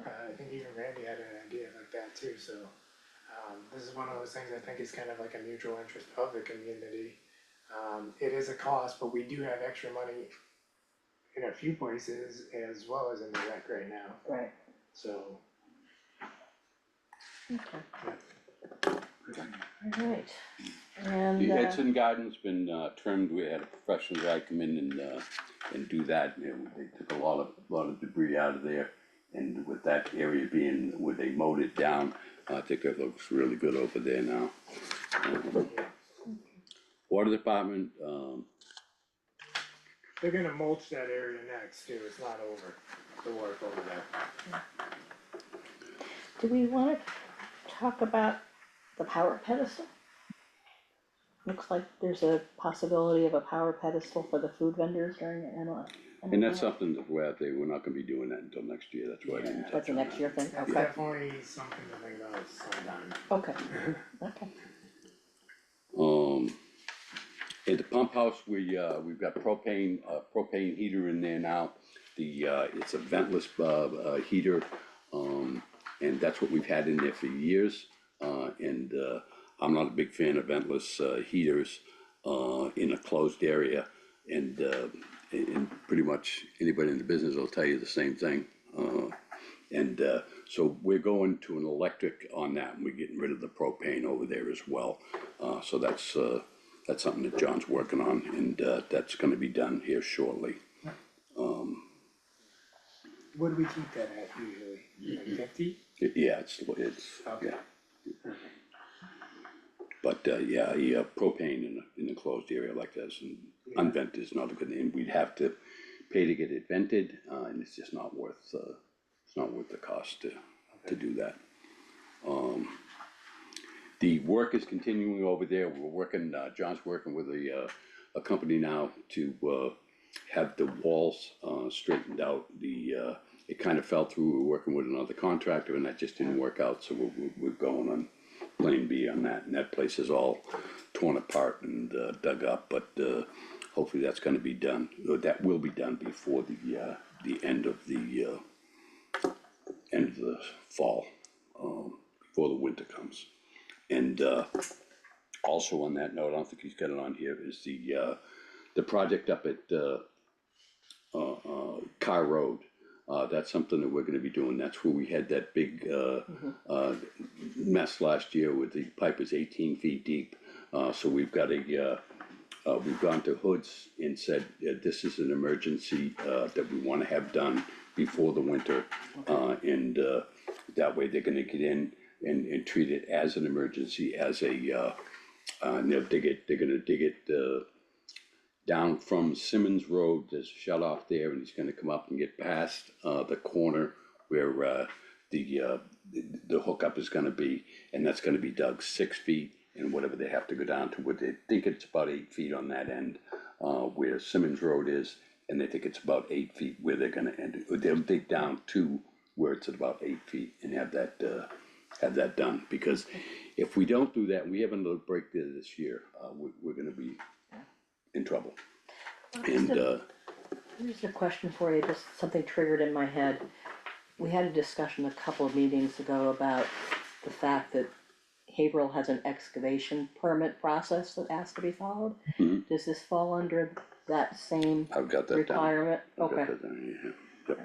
I think even Randy had an idea like that too, so, this is one of those things I think is kind of like a mutual interest of the community. It is a cost, but we do have extra money in a few places as well as in the rec right now, Right. so. Okay. Alright, and, The Edson Garden's been trimmed, we had a professional guy come in and do that, they took a lot of debris out of there. And with that area being, where they mowed it down, I think it looks really good over there now. Water department, They're gonna mulch that area next too, it's not over, the work over there. do we wanna talk about the power pedestal? Looks like there's a possibility of a power pedestal for the food vendors during the NLF. and that's something that we're not gonna be doing that until next year, that's why I didn't touch That's a on next that. year thing, That's okay, definitely something to think about sometime. okay, okay. At the pump house, we've got propane heater in there now. It's a ventless, heater, and that's what we've had in there for years. I'm not a big fan of ventless, heaters, in a closed area. And pretty much anybody in the business will tell you the same thing. So we're going to an electric on that, and we're getting rid of the propane over there as well. So that's something that John's working on, and that's gonna be done here shortly. What do we keep that at usually, like 50? Yeah, it's, Okay. yeah. But, propane in a closed area like this, and unvented is not a good name, we'd have to pay to get it vented, and it's just not worth, it's not worth the cost to do that. The work is continuing over there, we're working, John's working with a company now to, have the walls, straightened out. It kind of fell through, we're working with another contractor, and that just didn't work out, so we're going on plan B on that, and that place is all torn apart and, dug up, but, hopefully that's gonna be done, or that will be done before the end of the fall, before the winter comes. And, also on that note, I don't think he's got it on here, is the project up at, Carr Road. That's something that we're gonna be doing. That's where we had that big, mess last year with the pipe was 18 feet deep. So we've got we've gone to Hoods and said, this is an emergency, that we wanna have done before the winter. And that way they're gonna get in and treat it as an emergency, as and they're gonna dig it, down from Simmons Road. There's a shut off there, and he's gonna come up and get past, the corner where, the hookup is gonna be, and that's gonna be dug 6 feet and whatever they have to go down to, what they think it's about 8 feet on that end, where Simmons Road is, and they think it's about 8 feet where they're gonna end it. They'll dig down to where it's at about 8 feet and have that done, because if we don't do that, and we have another break there this year, we're gonna be in trouble. And, Here's a question for you, just something triggered in my head. We had a discussion a couple of meetings ago about the fact that Haverhill has an excavation permit process that has to be followed. Mhm. Does this fall under that same I've got that down. requirement? I've got Okay. that down, yeah. Yep.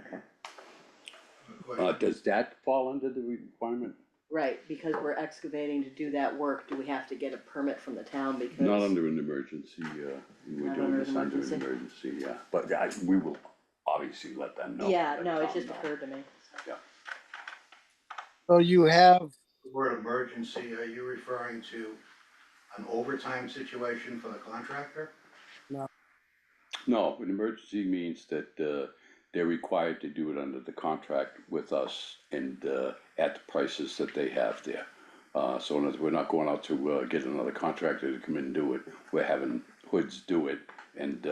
Okay. Does that fall under the requirement? Right, because we're excavating to do that work, do we have to get a permit from the town because? Not under an emergency, we're Not doing under this an under an emergency? emergency, yeah, but we will obviously let them know. Yeah, let no, it Tom just know. occurred to me. Yeah, So you have, The word emergency, are you referring to an overtime situation for the contractor? no, an emergency means that, they're required to do it under the contract with us and, at the prices that they have there. So in other words, we're not going out to, get another contractor to come in and do it, we're having Hoods do it, and,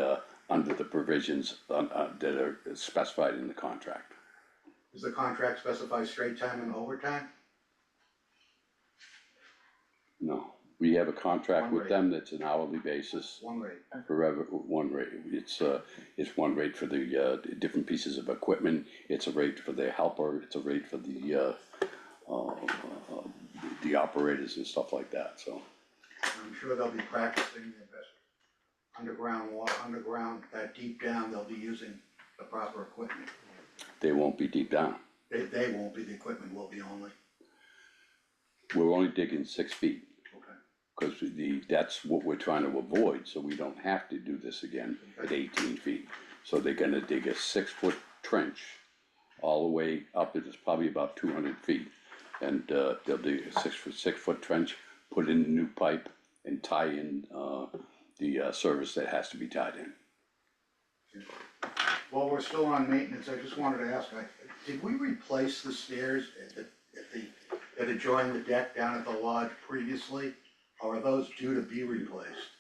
under the provisions, that are specified in the contract. Does the contract specify straight time and overtime? No, we have a contract One with rate. them that's an hourly basis, One rate. forever, one rate. It's one rate for the, different pieces of equipment, it's a rate for the helper, it's a rate for the operators and stuff like that, so. I'm sure they'll be practicing their best underground, that deep down, they'll be using the proper equipment. They won't be deep down, They won't be, the equipment will be only. we're only digging 6 feet. Okay. Cause that's what we're trying to avoid, so we don't have to do this again at 18 feet. So they're gonna dig a 6-foot trench all the way up, it's probably about 200 feet. And, they'll dig a 6-foot trench, put in a new pipe and tie in, the service that has to be tied in. While we're still on maintenance, I just wanted to ask, did we replace the stairs that adjoin the deck down at the lodge previously? Or are those due to be replaced?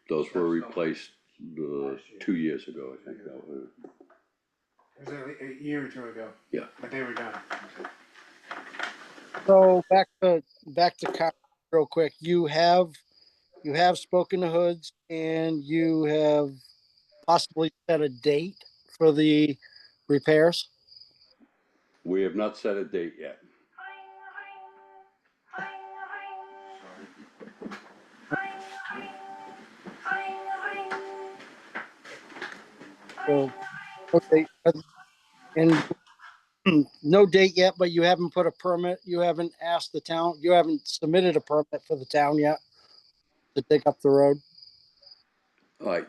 Those were replaced, 2 years ago, I think, that was. It was a year or two ago. Yeah. But they were done. so back to Kyle real quick. You have spoken to Hoods and you have possibly set a date for the repairs? We have not set a date yet. So, okay, and no date yet, but you haven't put a permit, you haven't asked the town, you haven't submitted a permit for the town yet to dig up the road? Alright,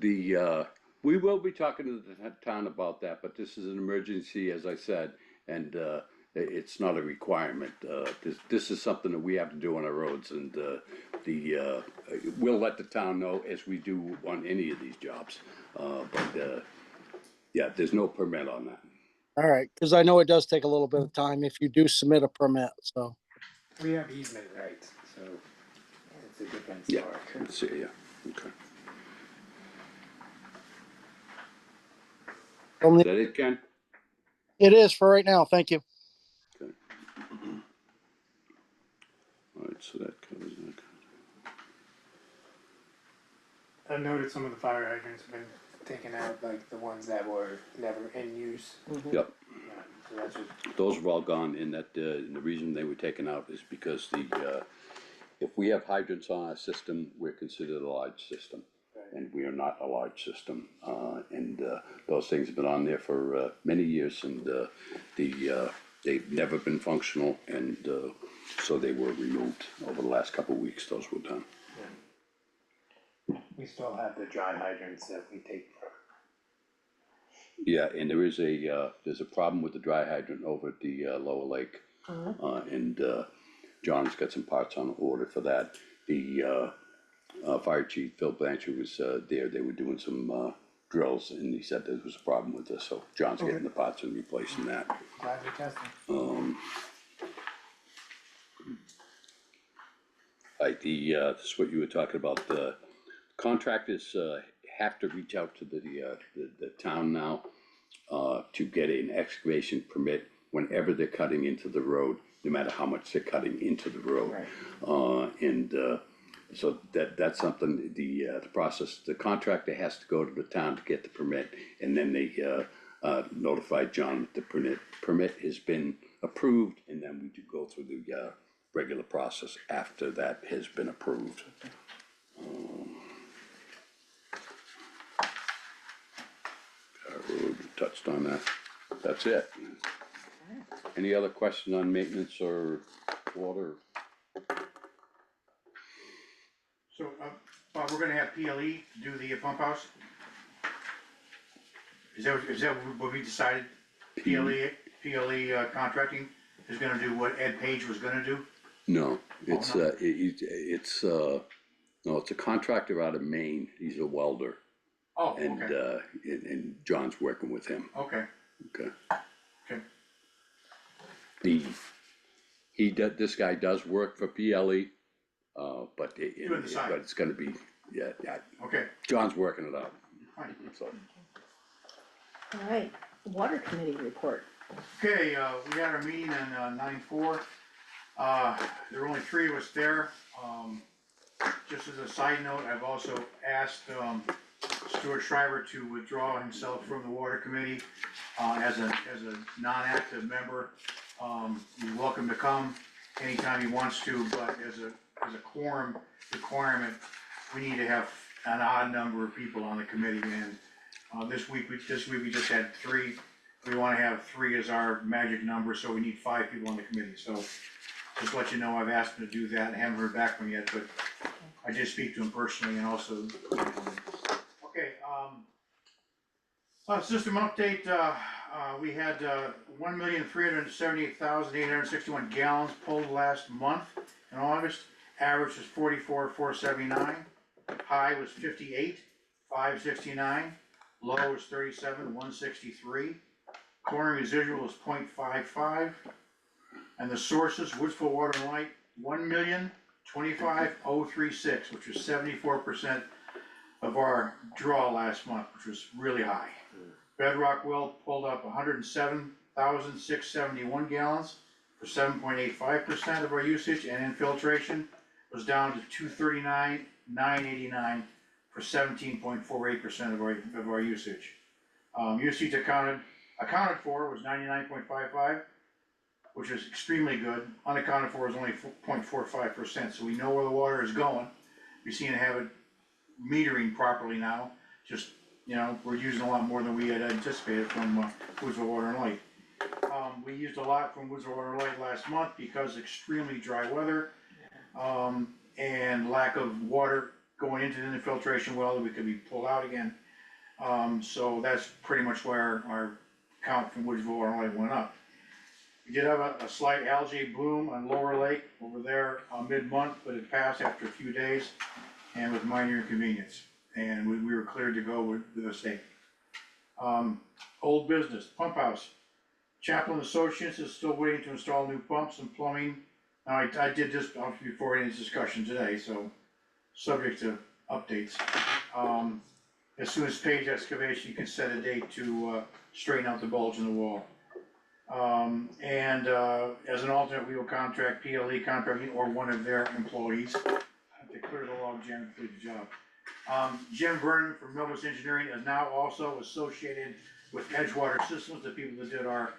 we will be talking to the town about that, but this is an emergency, as I said, and, it's not a requirement. This is something that we have to do on our roads, and, we'll let the town know as we do on any of these jobs. But, yeah, there's no permit on that. All right, because I know it does take a little bit of time if you do submit a permit, so. We have easement rights, so it's a different Yeah, story. let's see, yeah, okay. Is that it, Ken? It is for right now, thank you. Alright, so that covers that. I've noticed some of the fire hydrants have been taken out, like the ones that were never in use. Mhm. Yep. Yeah, so that's just, Those are all gone, and that, and the reason they were taken out is because if we have hydrants on our system, we're considered a large system. Right. and we are not a large system. Those things have been on there for, many years, and, they've never been functional, and, so they were removed over the last couple of weeks, those were done. We still have the dry hydrants that we take from. Yeah, and there is there's a problem with the dry hydrant over at the, Lower Lake. John's got some parts on order for that. The, Fire Chief Phil Blanchard was, there, they were doing some, drills, and he said there was a problem with this, so John's getting the parts and replacing that. Glad you're testing. This is what you were talking about, the contractors, have to reach out to the town now, to get an excavation permit whenever they're cutting into the road, no matter how much they're cutting into the road. So that's something, the process, the contractor has to go to the town to get the permit, and then they, notify John that the permit has been approved, and then we do go through the, regular process after that has been approved. We touched on that, that's it. Any other question on maintenance or water? So, Bob, we're gonna have PLE do the pump house? Is that what we decided? PLE contracting is gonna do what Ed Page was gonna do? No, it's, no? no, it's a contractor out of Maine, he's a welder, Oh, and, okay, and John's working with him, okay, okay? okay. This guy does work for PLE, but Doing the side. but it's gonna be, yeah, Okay, John's working it out, fine. so. All right, water committee report. Okay, we had our meeting on 9/4. There were only 3 of us there. Just as a side note, I've also asked, Stuart Schreiber to withdraw himself from the water committee, as a non-active member. He's welcome to come anytime he wants to, but as a quorum requirement, we need to have an odd number of people on the committee, and, this week we just had 3. We wanna have 3 as our magic number, so we need 5 people on the committee, so just let you know, I've asked him to do that, I haven't heard back from him yet, but I did speak to him personally and also. Okay, system update, we had, 1,378,861 gallons pulled last month in August. Average was 44,479, high was 58,569, low was 37,163. Chlorine residual is 0.55, and the sources, Woodsville Water and Light, 1,025,036, which was 74% of our draw last month, which was really high. Bedrock Well pulled up 107,671 gallons for 7.85% of our usage, and infiltration was down to 239,989 for 17.48% of our usage. Usage accounted for was 99.55, which is extremely good. Unaccounted for is only 0.45%, so we know where the water is going. We seem to have it metering properly now, just, we're using a lot more than we had anticipated from Woodsville Water and Light. We used a lot from Woodsville Water and Light last month because extremely dry weather, and lack of water going into the infiltration well that we could be pulled out again. So that's pretty much why our count from Woodsville Water and Light went up. We did have a slight algae bloom on Lower Lake over there mid-month, but it passed after a few days and with minor inconvenience. And we were cleared to go with the state. Old business, pump house. Chaplain Associates is still waiting to install new pumps and plumbing. Now, I did this before any discussion today, so subject to updates. As soon as Page Excavation can set a date to straighten out the bulge in the wall. As an alternate, we will contract PLE contracting or one of their employees to clear the log jam and complete the job. Jim Vernon from Novus Engineering is now also associated with Edgewater Systems, the people that did our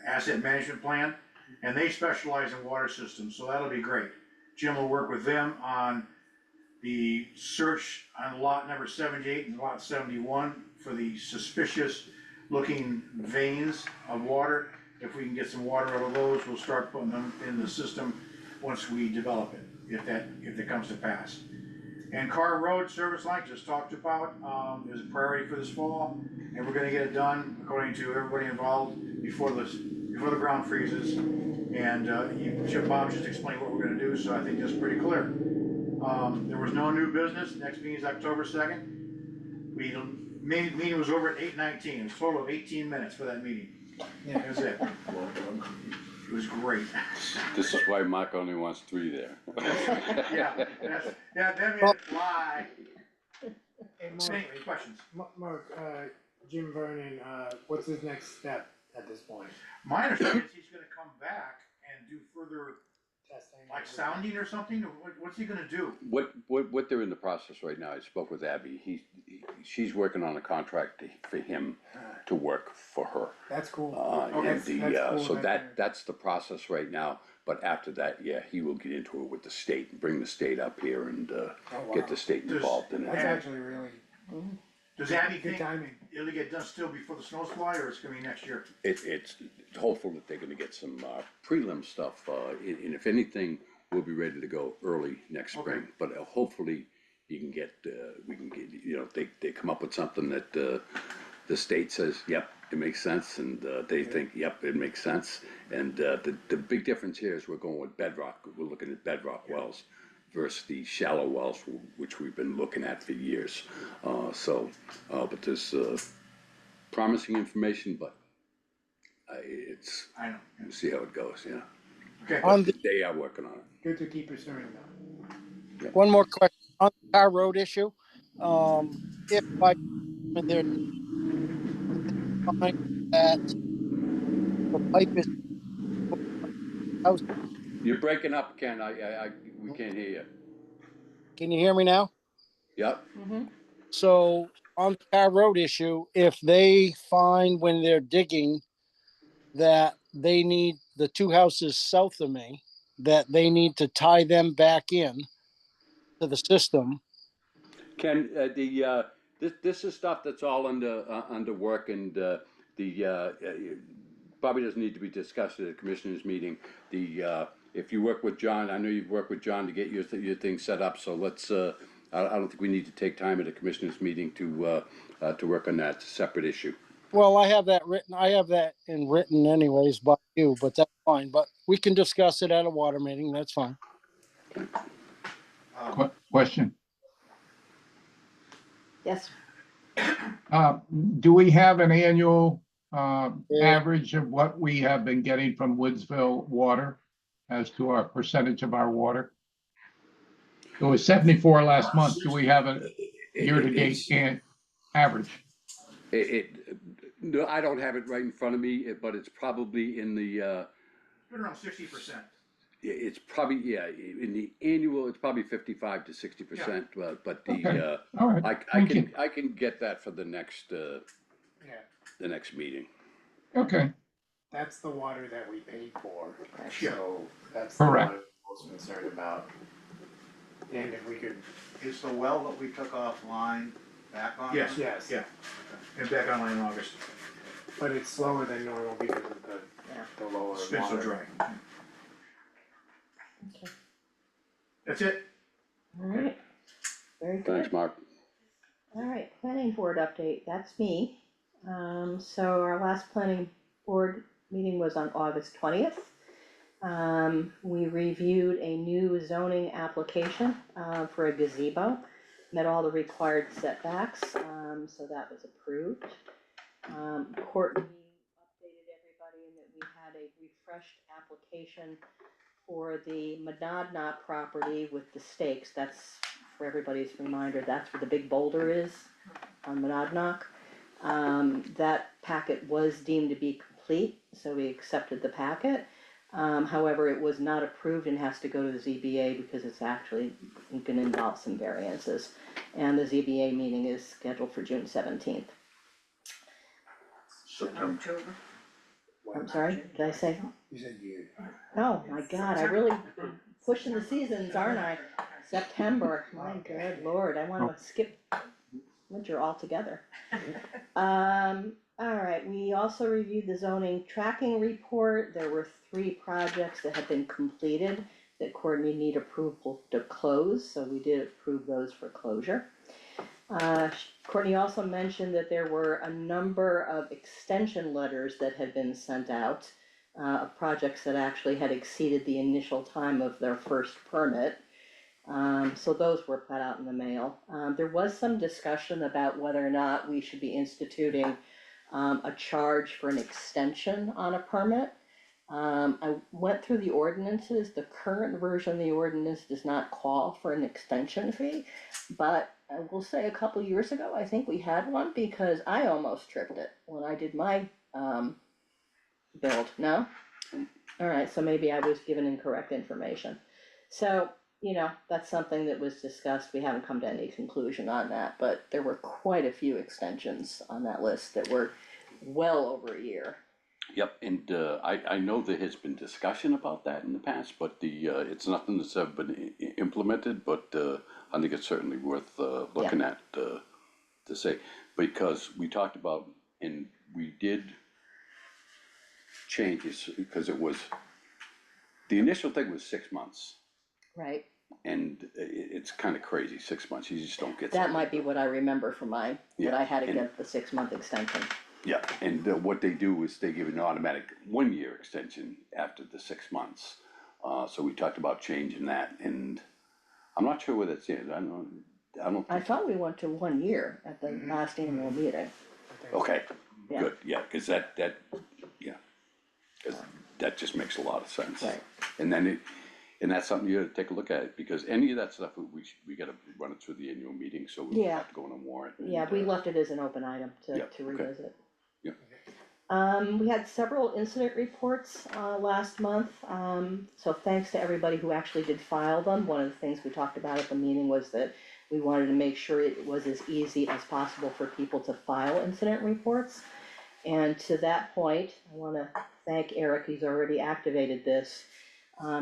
asset management plan, and they specialize in water systems, so that'll be great. Jim will work with them on the search on lot number 78 and lot 71 for the suspicious looking veins of water. If we can get some water out of those, we'll start putting them in the system once we develop it, if it comes to pass. And Carr Road service line, just talked about, is a priority for this fall, and we're gonna get it done according to everybody involved before the ground freezes. And, Bob just explained what we're gonna do, so I think that's pretty clear. There was no new business, next meeting is October 2nd. Meeting was over at 8:19, it was a total of 18 minutes for that meeting. That was it. It was great. This is why Mark only wants 3 there. Yeah, that made it fly. Hey, Any questions? Mark, Jim Vernon, what's his next step at this point? My understanding is he's gonna come back and do further, Testing? like sounding or something, or what's he gonna do? What they're in the process right now, I spoke with Abby, she's working on a contract for him to work for her. That's cool. And That's cool so they're- that's the process right now, but after that, yeah, he will get into it with the state, and bring the state up here and, Oh, wow. get the state involved in That's it. actually really Does Abby good think timing. it'll get done still before the snows fly, or it's gonna be next year? It's hopeful that they're gonna get some, prelim stuff, and if anything, we'll be ready to go early next spring. Okay. But hopefully, we can get, they come up with something that, the state says, yep, it makes sense, and, they think, yep, it makes sense. And, the big difference here is we're going with bedrock, we're looking at bedrock wells versus the shallow wells, which we've been looking at for years. But there's, promising information, but, I know. we'll see how it goes, yeah. Okay, On the, They are working on it. Good to keep pursuing though. one more question on the Carr Road issue. If by when they're find that the pipe is house, You're breaking up, Ken, we can't hear you. can you hear me now? Yep, So on the Carr Road issue, if they find when they're digging that they need the 2 houses south of me, that they need to tie them back in to the system. Ken, this is stuff that's all under work, and, probably doesn't need to be discussed at a commissioners meeting. If you work with John, I know you've worked with John to get your thing set up, so let's, I don't think we need to take time at a commissioners meeting to work on that, it's a separate issue. Well, I have that written, I have that in written anyways by you, but that's fine. But we can discuss it at a water meeting, that's fine. Question. Yes, Do we have an annual, Yeah. average of what we have been getting from Woodsville Water as to our percentage of our water? It was 74 last month. Do we have a year-to-date average? No, I don't have it right in front of me, but it's probably in the, it's been around 60%. it's probably, yeah, in the annual, it's probably 55 to 60%, but Okay. All right, thank you. I can get that for the next, Yeah, the next meeting. Okay, that's the water that we paid for. Yeah. So that's the Correct. water I'm most concerned about. And if we could, Is the well that we took offline back on? Yes. yes. Yeah. And back online in August. But it's slower than normal because of the lower It's been so water. dry. okay, That's it. all right, very good. Thanks, Mark. All right, planning board update, that's me. So our last planning board meeting was on August 20th. We reviewed a new zoning application, for a gazebo, met all the required setbacks, so that was approved. Courtney updated everybody in that we had a refreshed application for the Monadnock property with the stakes, that's, for everybody's reminder, that's where the big boulder is on Monadnock. That packet was deemed to be complete, so we accepted the packet. However, it was not approved and has to go to the ZBA because it's actually gonna involve some variances. And the ZBA meeting is scheduled for June 17th. October. I'm sorry, did I say? You said you. Oh, my God, I really pushing the seasons, aren't I? September, my good lord, I wanna skip winter altogether. Alright, we also reviewed the zoning tracking report, there were 3 projects that had been completed that Courtney need approval to close, so we did approve those for closure. Courtney also mentioned that there were a number of extension letters that had been sent out, of projects that actually had exceeded the initial time of their first permit. So those were put out in the mail. There was some discussion about whether or not we should be instituting a charge for an extension on a permit. I went through the ordinances, the current version of the ordinance does not call for an extension fee, but I will say a couple years ago, I think we had one, because I almost tripped it when I did my, build, no? Alright, so maybe I was given incorrect information. So, you know, that's something that was discussed, we haven't come to any conclusion on that, but there were quite a few extensions on that list that were well over a year. Yep, and I know there has been discussion about that in the past, but it's nothing that's ever been implemented, but I think it's certainly worth looking at to say, because we talked about, and we did changes, because it was, the initial thing was 6 months, Right, and it's kinda crazy, 6 months, you just don't get that something. might be what I remember from mine, that Yeah, I had to and- get the 6-month extension. Yeah, and what they do is they give an automatic 1-year extension after the 6 months. So we talked about changing that, and I'm not sure where that's in, I don't. I thought we went to 1 year at the last annual meeting. Okay, Yeah. good, yeah, cause that, yeah, cause that just makes a lot of sense. Right. And then and that's something you gotta take a look at, because any of that stuff, we gotta run it through the annual meeting, so we Yeah. have to go on a warrant. and, Yeah, we left it as an open item Yeah, to okay. revisit. Yeah. We had several incident reports, last month, so thanks to everybody who actually did file them. One of the things we talked about at the meeting was that we wanted to make sure it was as easy as possible for people to file incident reports. And to that point, I wanna thank Eric, he's already activated this.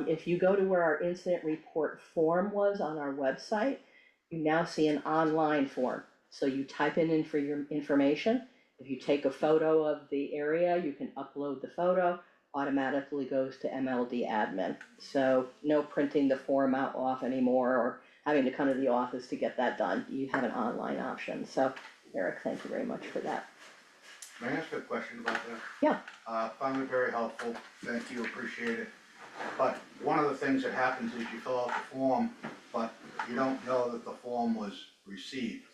If you go to where our incident report form was on our website, you now see an online form. So you type in for your information. If you take a photo of the area, you can upload the photo, automatically goes to MLD admin. So no printing the form out off anymore, or having to come to the office to get that done, you have an online option, so Eric, thank you very much for that. May I ask a question about that? Yeah. Found it very helpful, thank you, appreciate it. But one of the things that happens is you fill out the form, but you don't know that the form was received.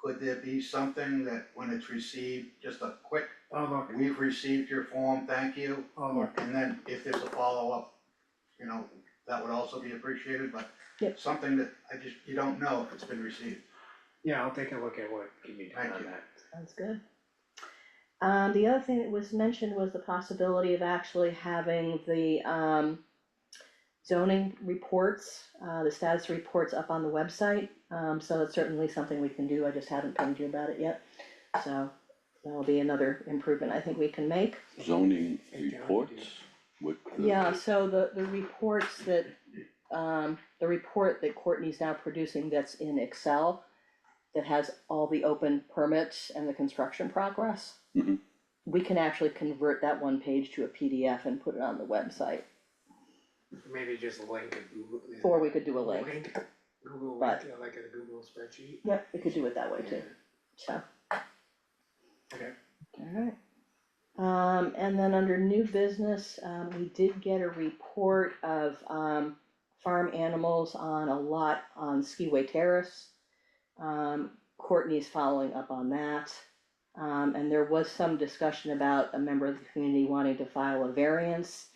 Could there be something that when it's received, just a quick, Oh, look, we've received your form, thank you? oh, look, And then if there's a follow-up, you know, that would also be appreciated, but Yep. something that you don't know if it's been received. yeah, I'll take a look at what can be done Thank on you. that. Sounds good. The other thing that was mentioned was the possibility of actually having the zoning reports, the status reports up on the website. So it's certainly something we can do, I just haven't pinged you about it yet. So that'll be another improvement I think we can make. Zoning Hey, John, reports, what? Yeah, so the reports that, the report that Courtney's now producing that's in Excel, that has all the open permits and the construction progress. Mhm. We can actually convert that one page to a PDF and put it on the website, Maybe just link a Google. is or it we could do a link. Google But- link, like a Google spreadsheet. Yep, we could do it that way too, so. Okay. Alright. And then under new business, we did get a report of, farm animals on a lot on Skiway Terrace. Courtney's following up on that. And there was some discussion about a member of the community wanting to file a variance.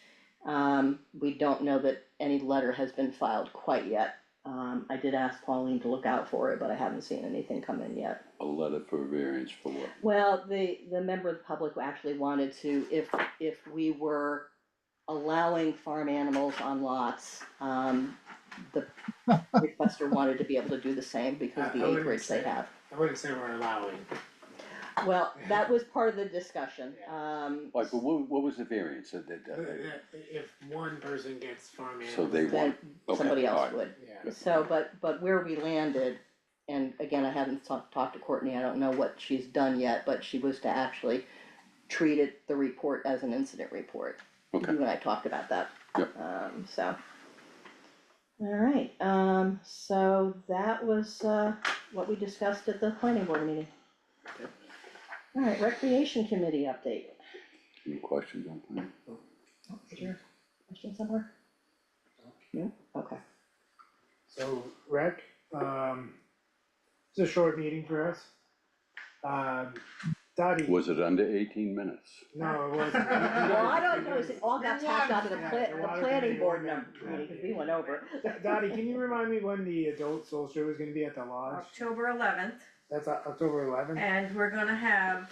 We don't know that any letter has been filed quite yet. I did ask Pauline to look out for it, but I haven't seen anything come in yet. A letter for variance for what? Well, the member of the public actually wanted to, if we were allowing farm animals on lots, the requester wanted to be able to do the same because of I the wouldn't acreage they say- have. I wouldn't say we're allowing. Well, that was part of the discussion, Like, but what was the variance that, If one person gets farm so they animals, then want, okay, somebody else alright. would. yeah. So, but where we landed, and again, I haven't talked to Courtney, I don't know what she's done yet, but she was to actually treat it, the report as an incident report. Okay. You and I talked about that. Yep. So. Alright, so that was, what we discussed at the planning board meeting. Okay. Alright, recreation committee update. Any questions on that? Is there a question somewhere? No? Okay. So rec, it's a short meeting for us. Dottie, Was it under 18 minutes? no, it wasn't. Well, I don't know, it all got tacked onto the Yeah, the water planning committee board went meeting, 'cause we went over. Dottie, can you remind me when the adult soul show is gonna be at the lodge? October 11th, That's October 11th? and we're gonna have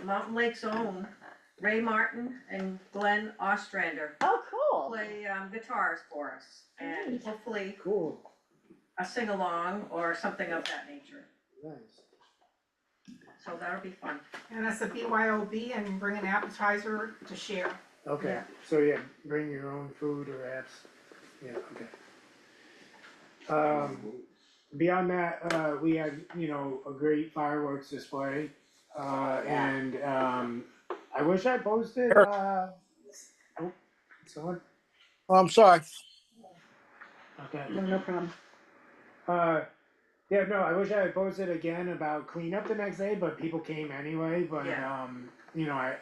Mountain Lake's own Ray Martin and Glenn Ostrander Oh, cool. play guitars for us, and Nice. hopefully Cool, a sing-along or something of that nature. nice. So that'll be fun. And that's the BYOB and bring an appetizer to share. Okay, Yeah. so yeah, bring your own food or apps, yeah, okay. Beyond that, we had, a great fireworks display, and, I wish I posted, oh, someone, Oh, I'm sorry. okay. No problem. Yeah, no, I wish I had posted again about cleanup the next day, but people came anyway, but, Yeah.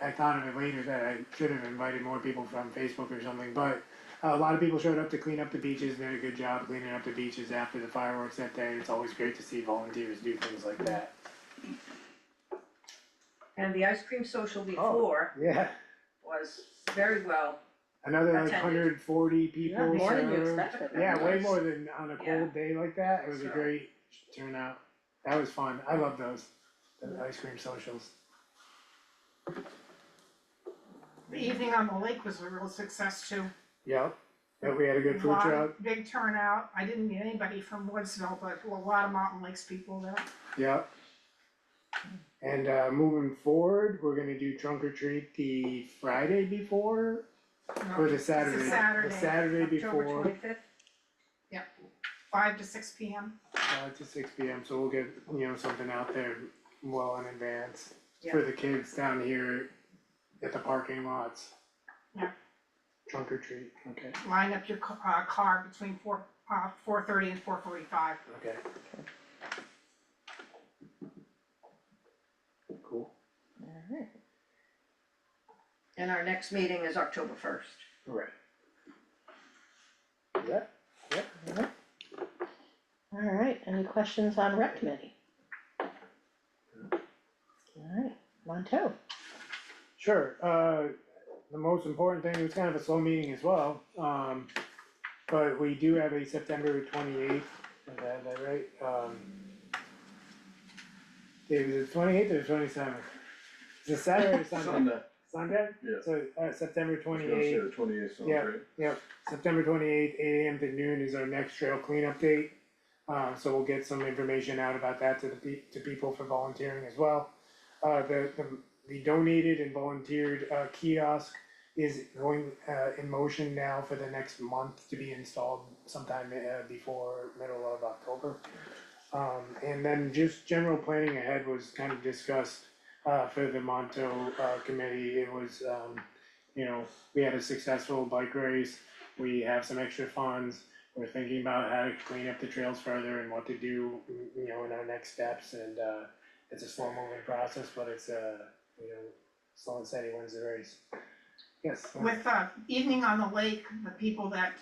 I thought of it later that I should have invited more people from Facebook or something, but a lot of people showed up to clean up the beaches, did a good job cleaning up the beaches after the fireworks that day, it's always great to see volunteers do things like that. And the ice cream social before Yeah, was very well. another like Attended. 140 people Yeah, more than you served. expected. Yeah, way Nice. more than on a Yeah. cold day like that, it was a So- great turnout, that was fun, I love those, the ice cream socials. The evening on the lake was a real success too. Yep, yeah, we had a good food Lot- truck, Big turnout. I didn't meet anybody from Woodsville, but a lot of Mountain Lakes people there. yep. And moving forward, we're gonna do trunk or treat the Friday before, or the Saturday? It's a Saturday, The Saturday October before, 25th. 5 to 6 p.m. 5 to 6 p.m., so we'll get, something out there well in advance Yeah. for the kids down here at the parking lots. Yeah. Trunk or treat, okay, Line up your car between 4:30 and 4:45. okay. Cool, Alright. And our next meeting is October 1st. right. Is that, yep, Alright, any questions on rec committee? Alright, Monto. sure, the most important thing, it was kind of a slow meeting as well, but we do have a September 28th, is that right? Dave, is it 28th or 27th? Is it Saturday or Sunday? Sunday, Sunday? yeah. So, September I was gonna say 28th, the 28th sounds Yeah. great. yep, September 28th, 8 AM to noon is our next trail cleanup date. So we'll get some information out about that to to people for volunteering as well. The donated and volunteered kiosk is going in motion now for the next month to be installed sometime before middle of October. And then just general planning ahead was kind of discussed for the Monto committee. It was, we had a successful bike race, we have some extra funds. We're thinking about how to clean up the trails further and what to do, in our next steps, and it's a slow moving process, but it's slow and steady wins the race. Yes. With evening on the lake, the people that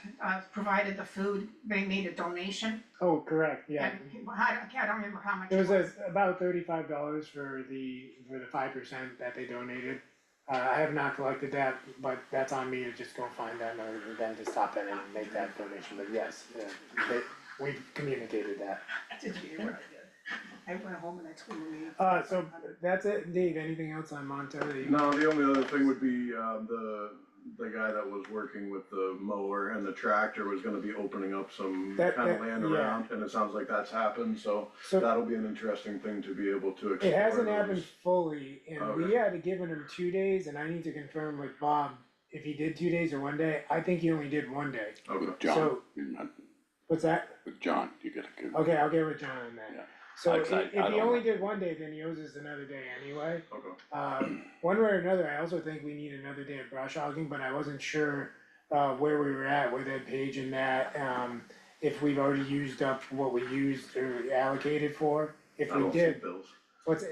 provided the food, they made a donation. Oh, correct, yeah. And I don't remember how much It it was was. about $35 for the 5% that they donated. I have not collected that, but that's on me to just go find them or them to stop in and make that donation, but yes, we've communicated that. Did you hear what I did? I went home and I told them. So that's it, Dave, anything else on Monto that you? No, the only other thing would be, the the guy that was working with the mower and the tractor was gonna be opening up some That- kind of that- land yeah. around, and it sounds like that's happened, so So that'll be an interesting thing to be able to explore. it hasn't those. happened fully, and we Okay. had to give him 2 days, and I need to confirm with Bob if he did 2 days or one day. I think he only did one day. With Okay, John, So- you're not, What's that? with John, you gotta give. Okay, I'll get with John on that. Yeah. So Like I said, if I he don't only know. did one day, then he owes us another day anyway. okay. One way or another, I also think we need another day of brush hogging, but I wasn't sure where we were at with Ed Page and that, if we've already used up what we used or allocated for. If I we don't see did, bills.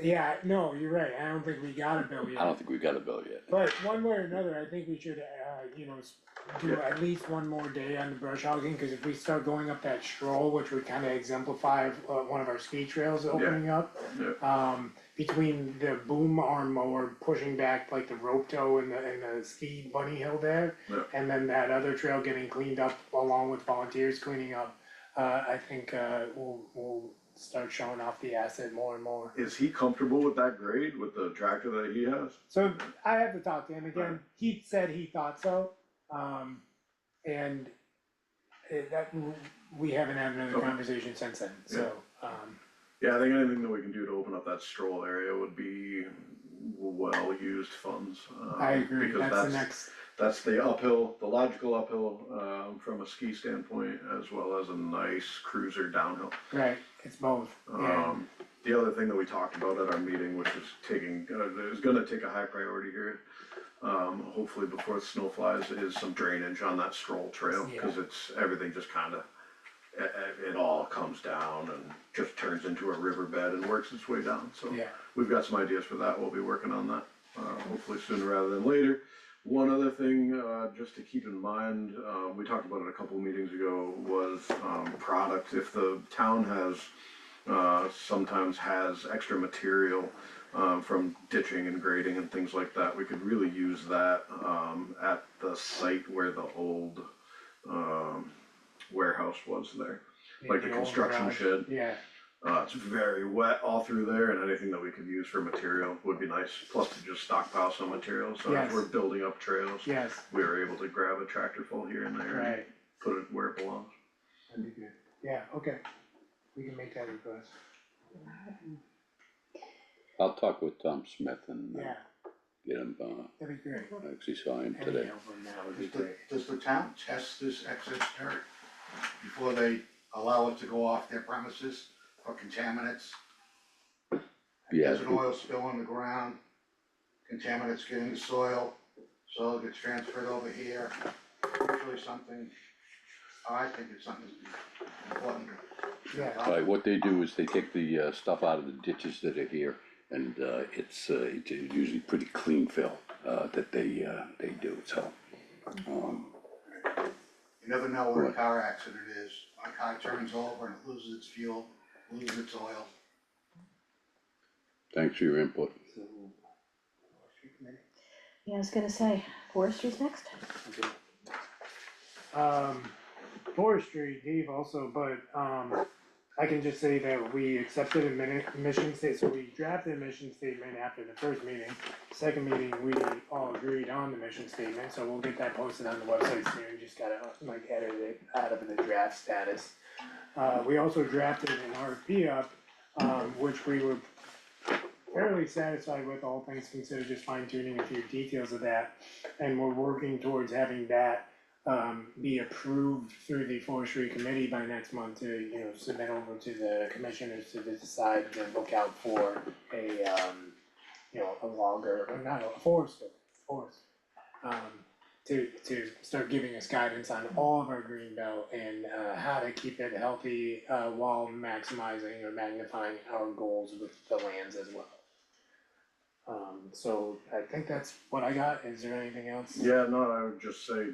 yeah, no, you're right, I don't think we got a bill I yet. don't think we got a bill yet. But one way or another, I think we should, do Yeah. at least one more day on the brush hogging, cause if we start going up that stroll, which would kinda exemplify one of our ski trails opening up. Yeah. Between the boom arm mower pushing back like the rope tow and the ski bunny hill there. Yeah. And then that other trail getting cleaned up along with volunteers cleaning up, I think, we'll start showing off the asset more and more. Is he comfortable with that grade, with the tractor that he has? So I have to talk to him again, he said he thought so, and we haven't had another Okay. conversation since then, so, Yeah, I think anything that we can do to open up that stroll area would be well-used funds. I agree, Because that's the next, that's the uphill, the logical uphill, from a ski standpoint, as well as a nice cruiser downhill. right, it's both, yeah, The other thing that we talked about at our meeting, which is gonna take a high priority here, hopefully before the snow flies, is some drainage on that stroll trail, cause everything just kinda, it all comes down and just turns into a riverbed and works its way down, so. yeah. We've got some ideas for that, we'll be working on that, hopefully sooner rather than later. One other thing, just to keep in mind, we talked about it a couple meetings ago, was, product, if the town has, sometimes has extra material, from ditching and grading and things like that, we could really use that, at the site where the old, warehouse was there. Like the old construction garage, shed. Yeah, It's very wet all through there, and anything that we could use for material would be nice, plus to just stockpile some material, so Yes. as we're building up trails, yes, we were able to grab a tractor full here and there and right, put it where it belongs. that'd be good, yeah, okay, we can make that request, I'll talk with Tom Smith and yeah, get him, that'd be great. I actually saw him Any today. help on that would be Does the, great. does the town test this excess dirt before they allow it to go off their premises for contaminants? Yeah, There's an oil spill on the ground, contaminants get in the soil, soil gets transferred over here. Usually something, I think it's something important. Yeah. right, what they do is they take the, stuff out of the ditches that are here, and, it's usually pretty clean fill, that they do, so. You never know what a car accident is. My car turns over and it loses its fuel, loses its oil. Thanks for your input. So, forestry committee? Yeah, I was gonna say, forestry's next. Okay. Forestry, Dave also, but, I can just say that we accepted a mission statement, so we drafted a mission statement after the first meeting. Second meeting, we all agreed on the mission statement, so we'll get that posted on the website soon, just gotta like edit it out of the draft status. We also drafted an RFP up, which we were fairly satisfied with, all things considered, just fine tuning a few details of that. And we're working towards having that be approved through the forestry committee by next month to, submit over to the commissioners to decide to look out for a, a logger, or not a forester, to start giving us guidance on all of our green belt and, how to keep it healthy, while maximizing or magnifying our goals with the lands as well. So I think that's what I got, is there anything else? Yeah, no, I would just say,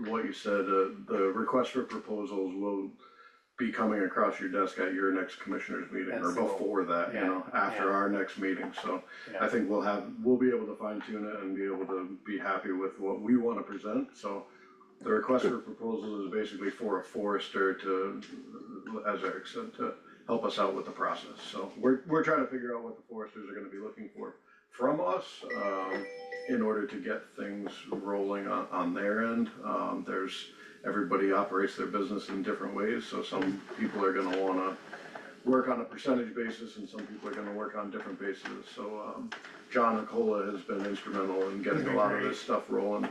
what you said, the request for proposals will be coming across your desk at your next commissioners meeting, or That's the goal. before that, after yeah. our next meeting, so. Yeah. I think we'll be able to fine tune it and be able to be happy with what we wanna present, so. The request for proposals is basically for a forester to, as Eric said, to help us out with the process, so we're trying to figure out what the foresters are gonna be looking for from us. in order to get things rolling on their end. Everybody operates their business in different ways, so some people are gonna wanna work on a percentage basis and some people are gonna work on different bases. So, John Nicola has been instrumental in getting a lot of this stuff rolling,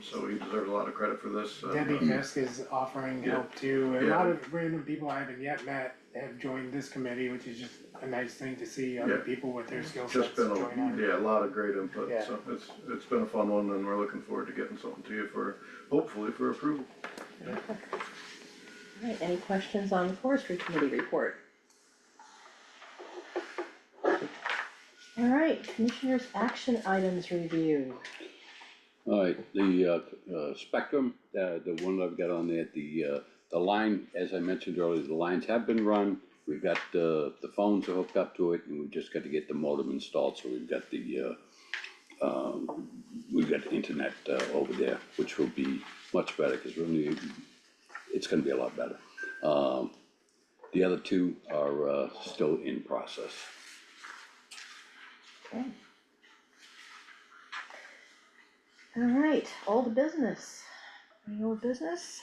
so he deserves a lot of credit for this. and, Debbie Fisk is offering yeah. help too. A Yeah. lot of random people I haven't yet met have joined this committee, which is just a nice thing to see other Yeah. people with their skill sets Just been, join on. a lot of great input, Yeah. so it's been a fun one and we're looking forward to getting something to you hopefully for approval. Alright, any questions on the forestry committee report? Alright, commissioners' action items review. Alright, the Spectrum, the one that I've got on there, the line, as I mentioned earlier, the lines have been run. We've got, the phones are hooked up to it, and we've just got to get the modem installed, so we've got the internet, over there, which will be much better, cause it's gonna be a lot better. The other two are, still in process. Okay. Alright, old business. Any old business?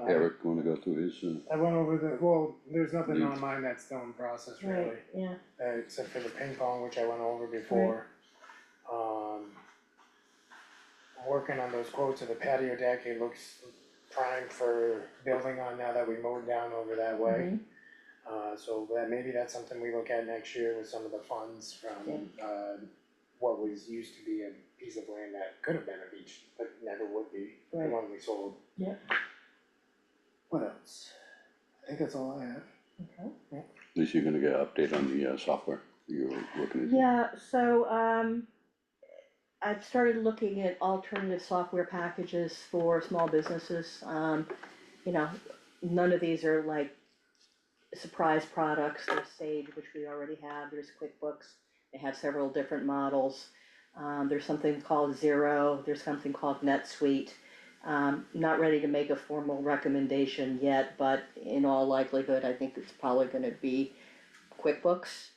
Eric, wanna go through his, I went over well, there's nothing Neat. on mine that's still in process really, Right, yeah, except for the ping pong, which I went over before. I'm working on those quotes of the patio deck, it looks prime for building on now that we mowed down over that way. So maybe that's something we look at next year with some of the funds from, what was used to be a piece of land that could have been a beach, but never would be, the Right. one we sold. Yep. What else? I think that's all I have. okay. at least you're gonna get an update on the, software you're looking at. Yeah, so, I've started looking at alternative software packages for small businesses. You know, none of these are like surprise products. There's Sage, which we already have, there's QuickBooks, they have several different models. There's something called Xero, there's something called NetSuite. Not ready to make a formal recommendation yet, but in all likelihood, I think it's probably gonna be QuickBooks.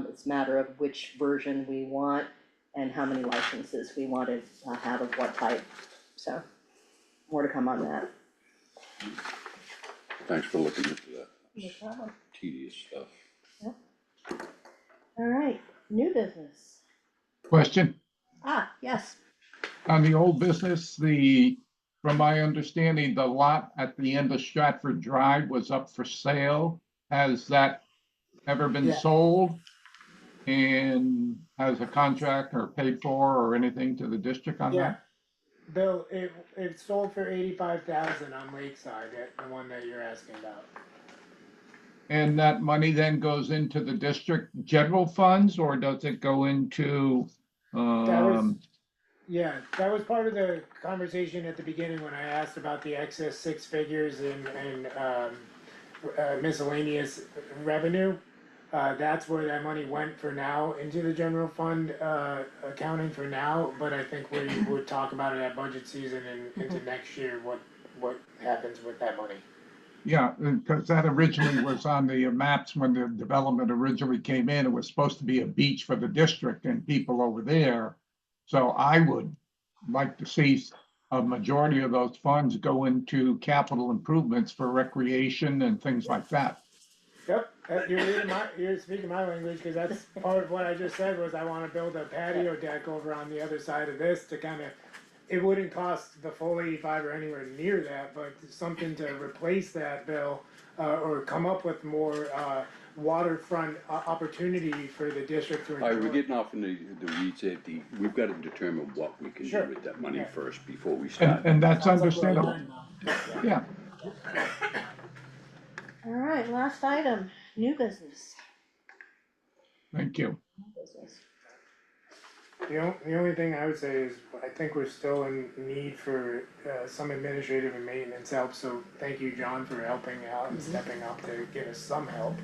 It's a matter of which version we want and how many licenses we want to have of what type. So, more to come on that. Thanks for looking into that. No problem. Tedious stuff. Alright, new business. Question, Yes, on the old business, from my understanding, the lot at the end of Stratford Drive was up for sale. Has that ever been Yeah. sold? And has a contract or paid for or anything to the district on Yeah. that? Bill, it sold for 85,000 on Lakeside, the one that you're asking about. And that money then goes into the district general funds, or does it go into, That was, yeah, that was part of the conversation at the beginning when I asked about the excess six figures in miscellaneous revenue. That's where that money went for now, into the general fund, accounting for now, but I think we would talk about it at budget season and into next year, what happens with that money. yeah, because that originally was on the maps when the development originally came in. It was supposed to be a beach for the district and people over there. So I would like to see a majority of those funds go into capital improvements for recreation and things like that. Yep, you're speaking my language, cause that's part of what I just said was I wanna build a patio deck over on the other side of this to kinda, it wouldn't cost the full 85 or anywhere near that, but something to replace that, Bill, or come up with more, waterfront opportunity for the district to enjoy. Alright, we're getting off in the weeds there, we've gotta determine what we can Sure. do with that money Yeah. first before we start. And that's Sounds like we're understandable. aligned now. Yeah, alright, last item, new business. thank you. New business. The only thing I would say is, I think we're still in need for, some administrative and maintenance help, so thank you, John, for helping out and stepping up to give us some help.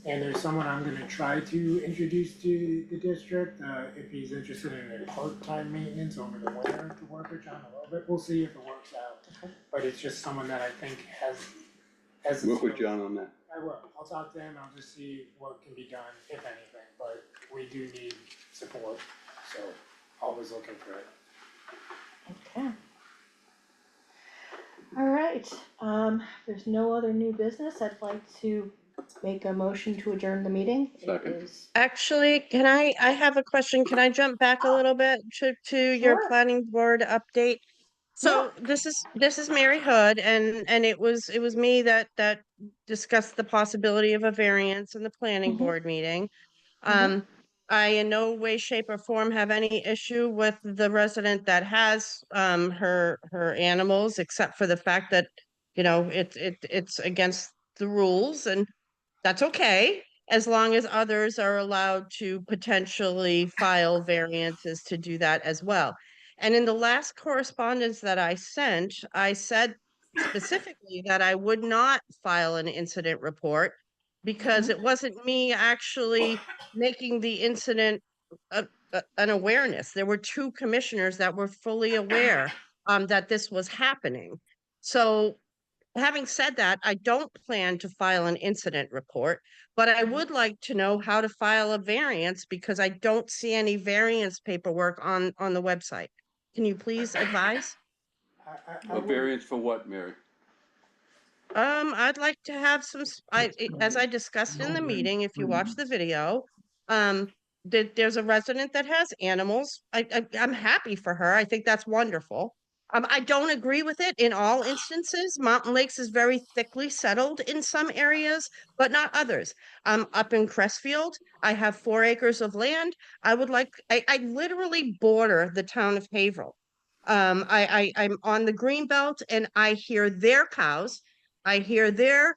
And there's someone I'm gonna try to introduce to the district, if he's interested in a part-time maintenance over the winter to work with John a little bit, we'll see if it works out. But it's just someone that I think has. the Work with skills. John on that. I will, I'll talk to him, I'll just see what can be done, if anything, but we do need support, so always looking for it. Okay. All right, there's no other new business. I'd like to make a motion to adjourn the meeting. Second. It is, Actually, I have a question. Can I jump back a little bit to your Sure. planning board update? So this is Mary Hood and it was me that discussed the possibility of a variance in the planning Mhm. board meeting. Mhm. I in no way, shape or form have any issue with the resident that has her animals, except for the fact that, you know, it's against the rules and that's okay, as long as others are allowed to potentially file variances to do that as well. And in the last correspondence that I sent, I said specifically that I would not file an incident report because it wasn't me actually making the incident an awareness. There were two commissioners that were fully aware that this was happening. So having said that, I don't plan to file an incident report, but I would like to know how to file a variance because I don't see any variance paperwork on the website. Can you please advise? A variance for what, Mary? I'd like to have some, as I discussed in the meeting, if you watch the video, there's a resident that has animals. I'm happy for her. I think that's wonderful. I don't agree with it in all instances. Mountain Lakes is very thickly settled in some areas, but not others. Up in Crestfield, I have 4 acres of land. I literally border the town of Haverhill. I'm on the green belt and I hear their cows. I hear their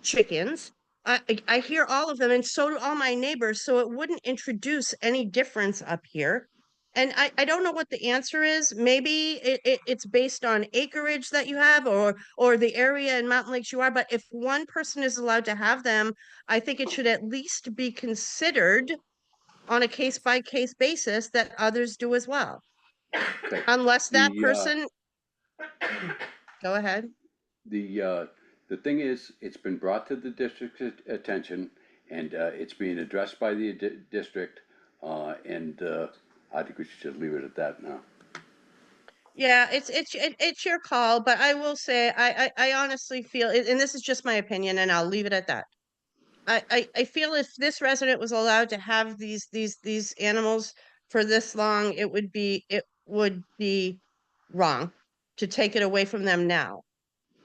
chickens. I hear all of them, and so do all my neighbors. So it wouldn't introduce any difference up here. And I don't know what the answer is. Maybe it's based on acreage that you have or the area in Mountain Lakes you are. But if one person is allowed to have them, I think it should at least be considered on a case by case basis that others do as well. Okay. Unless that The, person, go ahead. The thing is, it's been brought to the district's attention and, it's being addressed by the district, and, I think we should leave it at that now. Yeah, it's your call, but I will say I honestly feel, and this is just my opinion, and I'll leave it at that. I feel if this resident was allowed to have these animals for this long, it would be wrong to take it away from them now.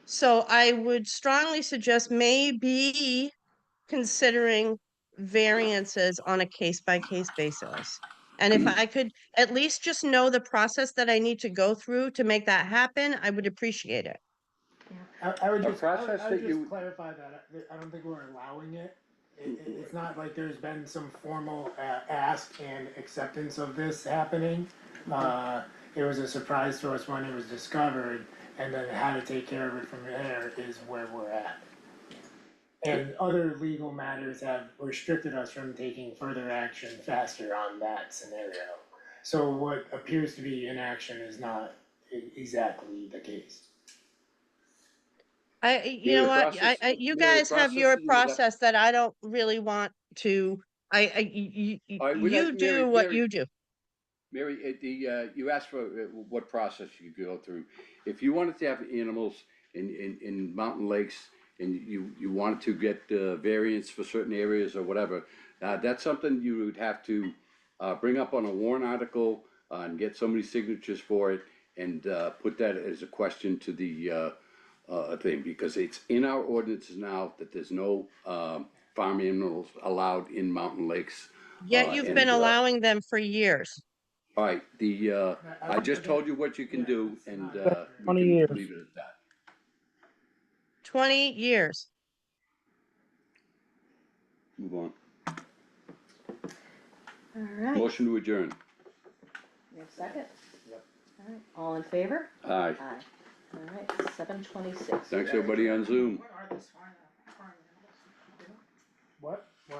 So I would strongly suggest maybe considering variances on a case by case basis. And if I could at least just know the process that I need to go through to make that happen, I would appreciate it. I would A just, process I would that just you- clarify that, I don't think we're allowing it. It's not like there's been some formal, ask and acceptance of this happening. It was a surprise to us when it was discovered, and then how to take care of it from there is where we're at. And other legal matters have restricted us from taking further action faster on that scenario. So what appears to be inaction is not exactly the case. You know what, you guys have your process that I don't really want to, you do what you do. Mary, you asked for what process you could go through. If you wanted to have animals in mountain lakes and you wanted to get variance for certain areas or whatever, that's something you would have to bring up on a warrant article and get somebody's signatures for it and put that as a question to the thing, because it's in our ordinances now that there's no farm animals allowed in mountain lakes. Yet you've been allowing them for years. All right, I just told you what you can do, and, we 20 can years. leave it at that. 20 years. Move on. all right, Motion to adjourn. we have a second? Yep. All right, all in favor? Aye. Aye. All right, 7:26. Thanks, everybody on Zoom. What are these for now?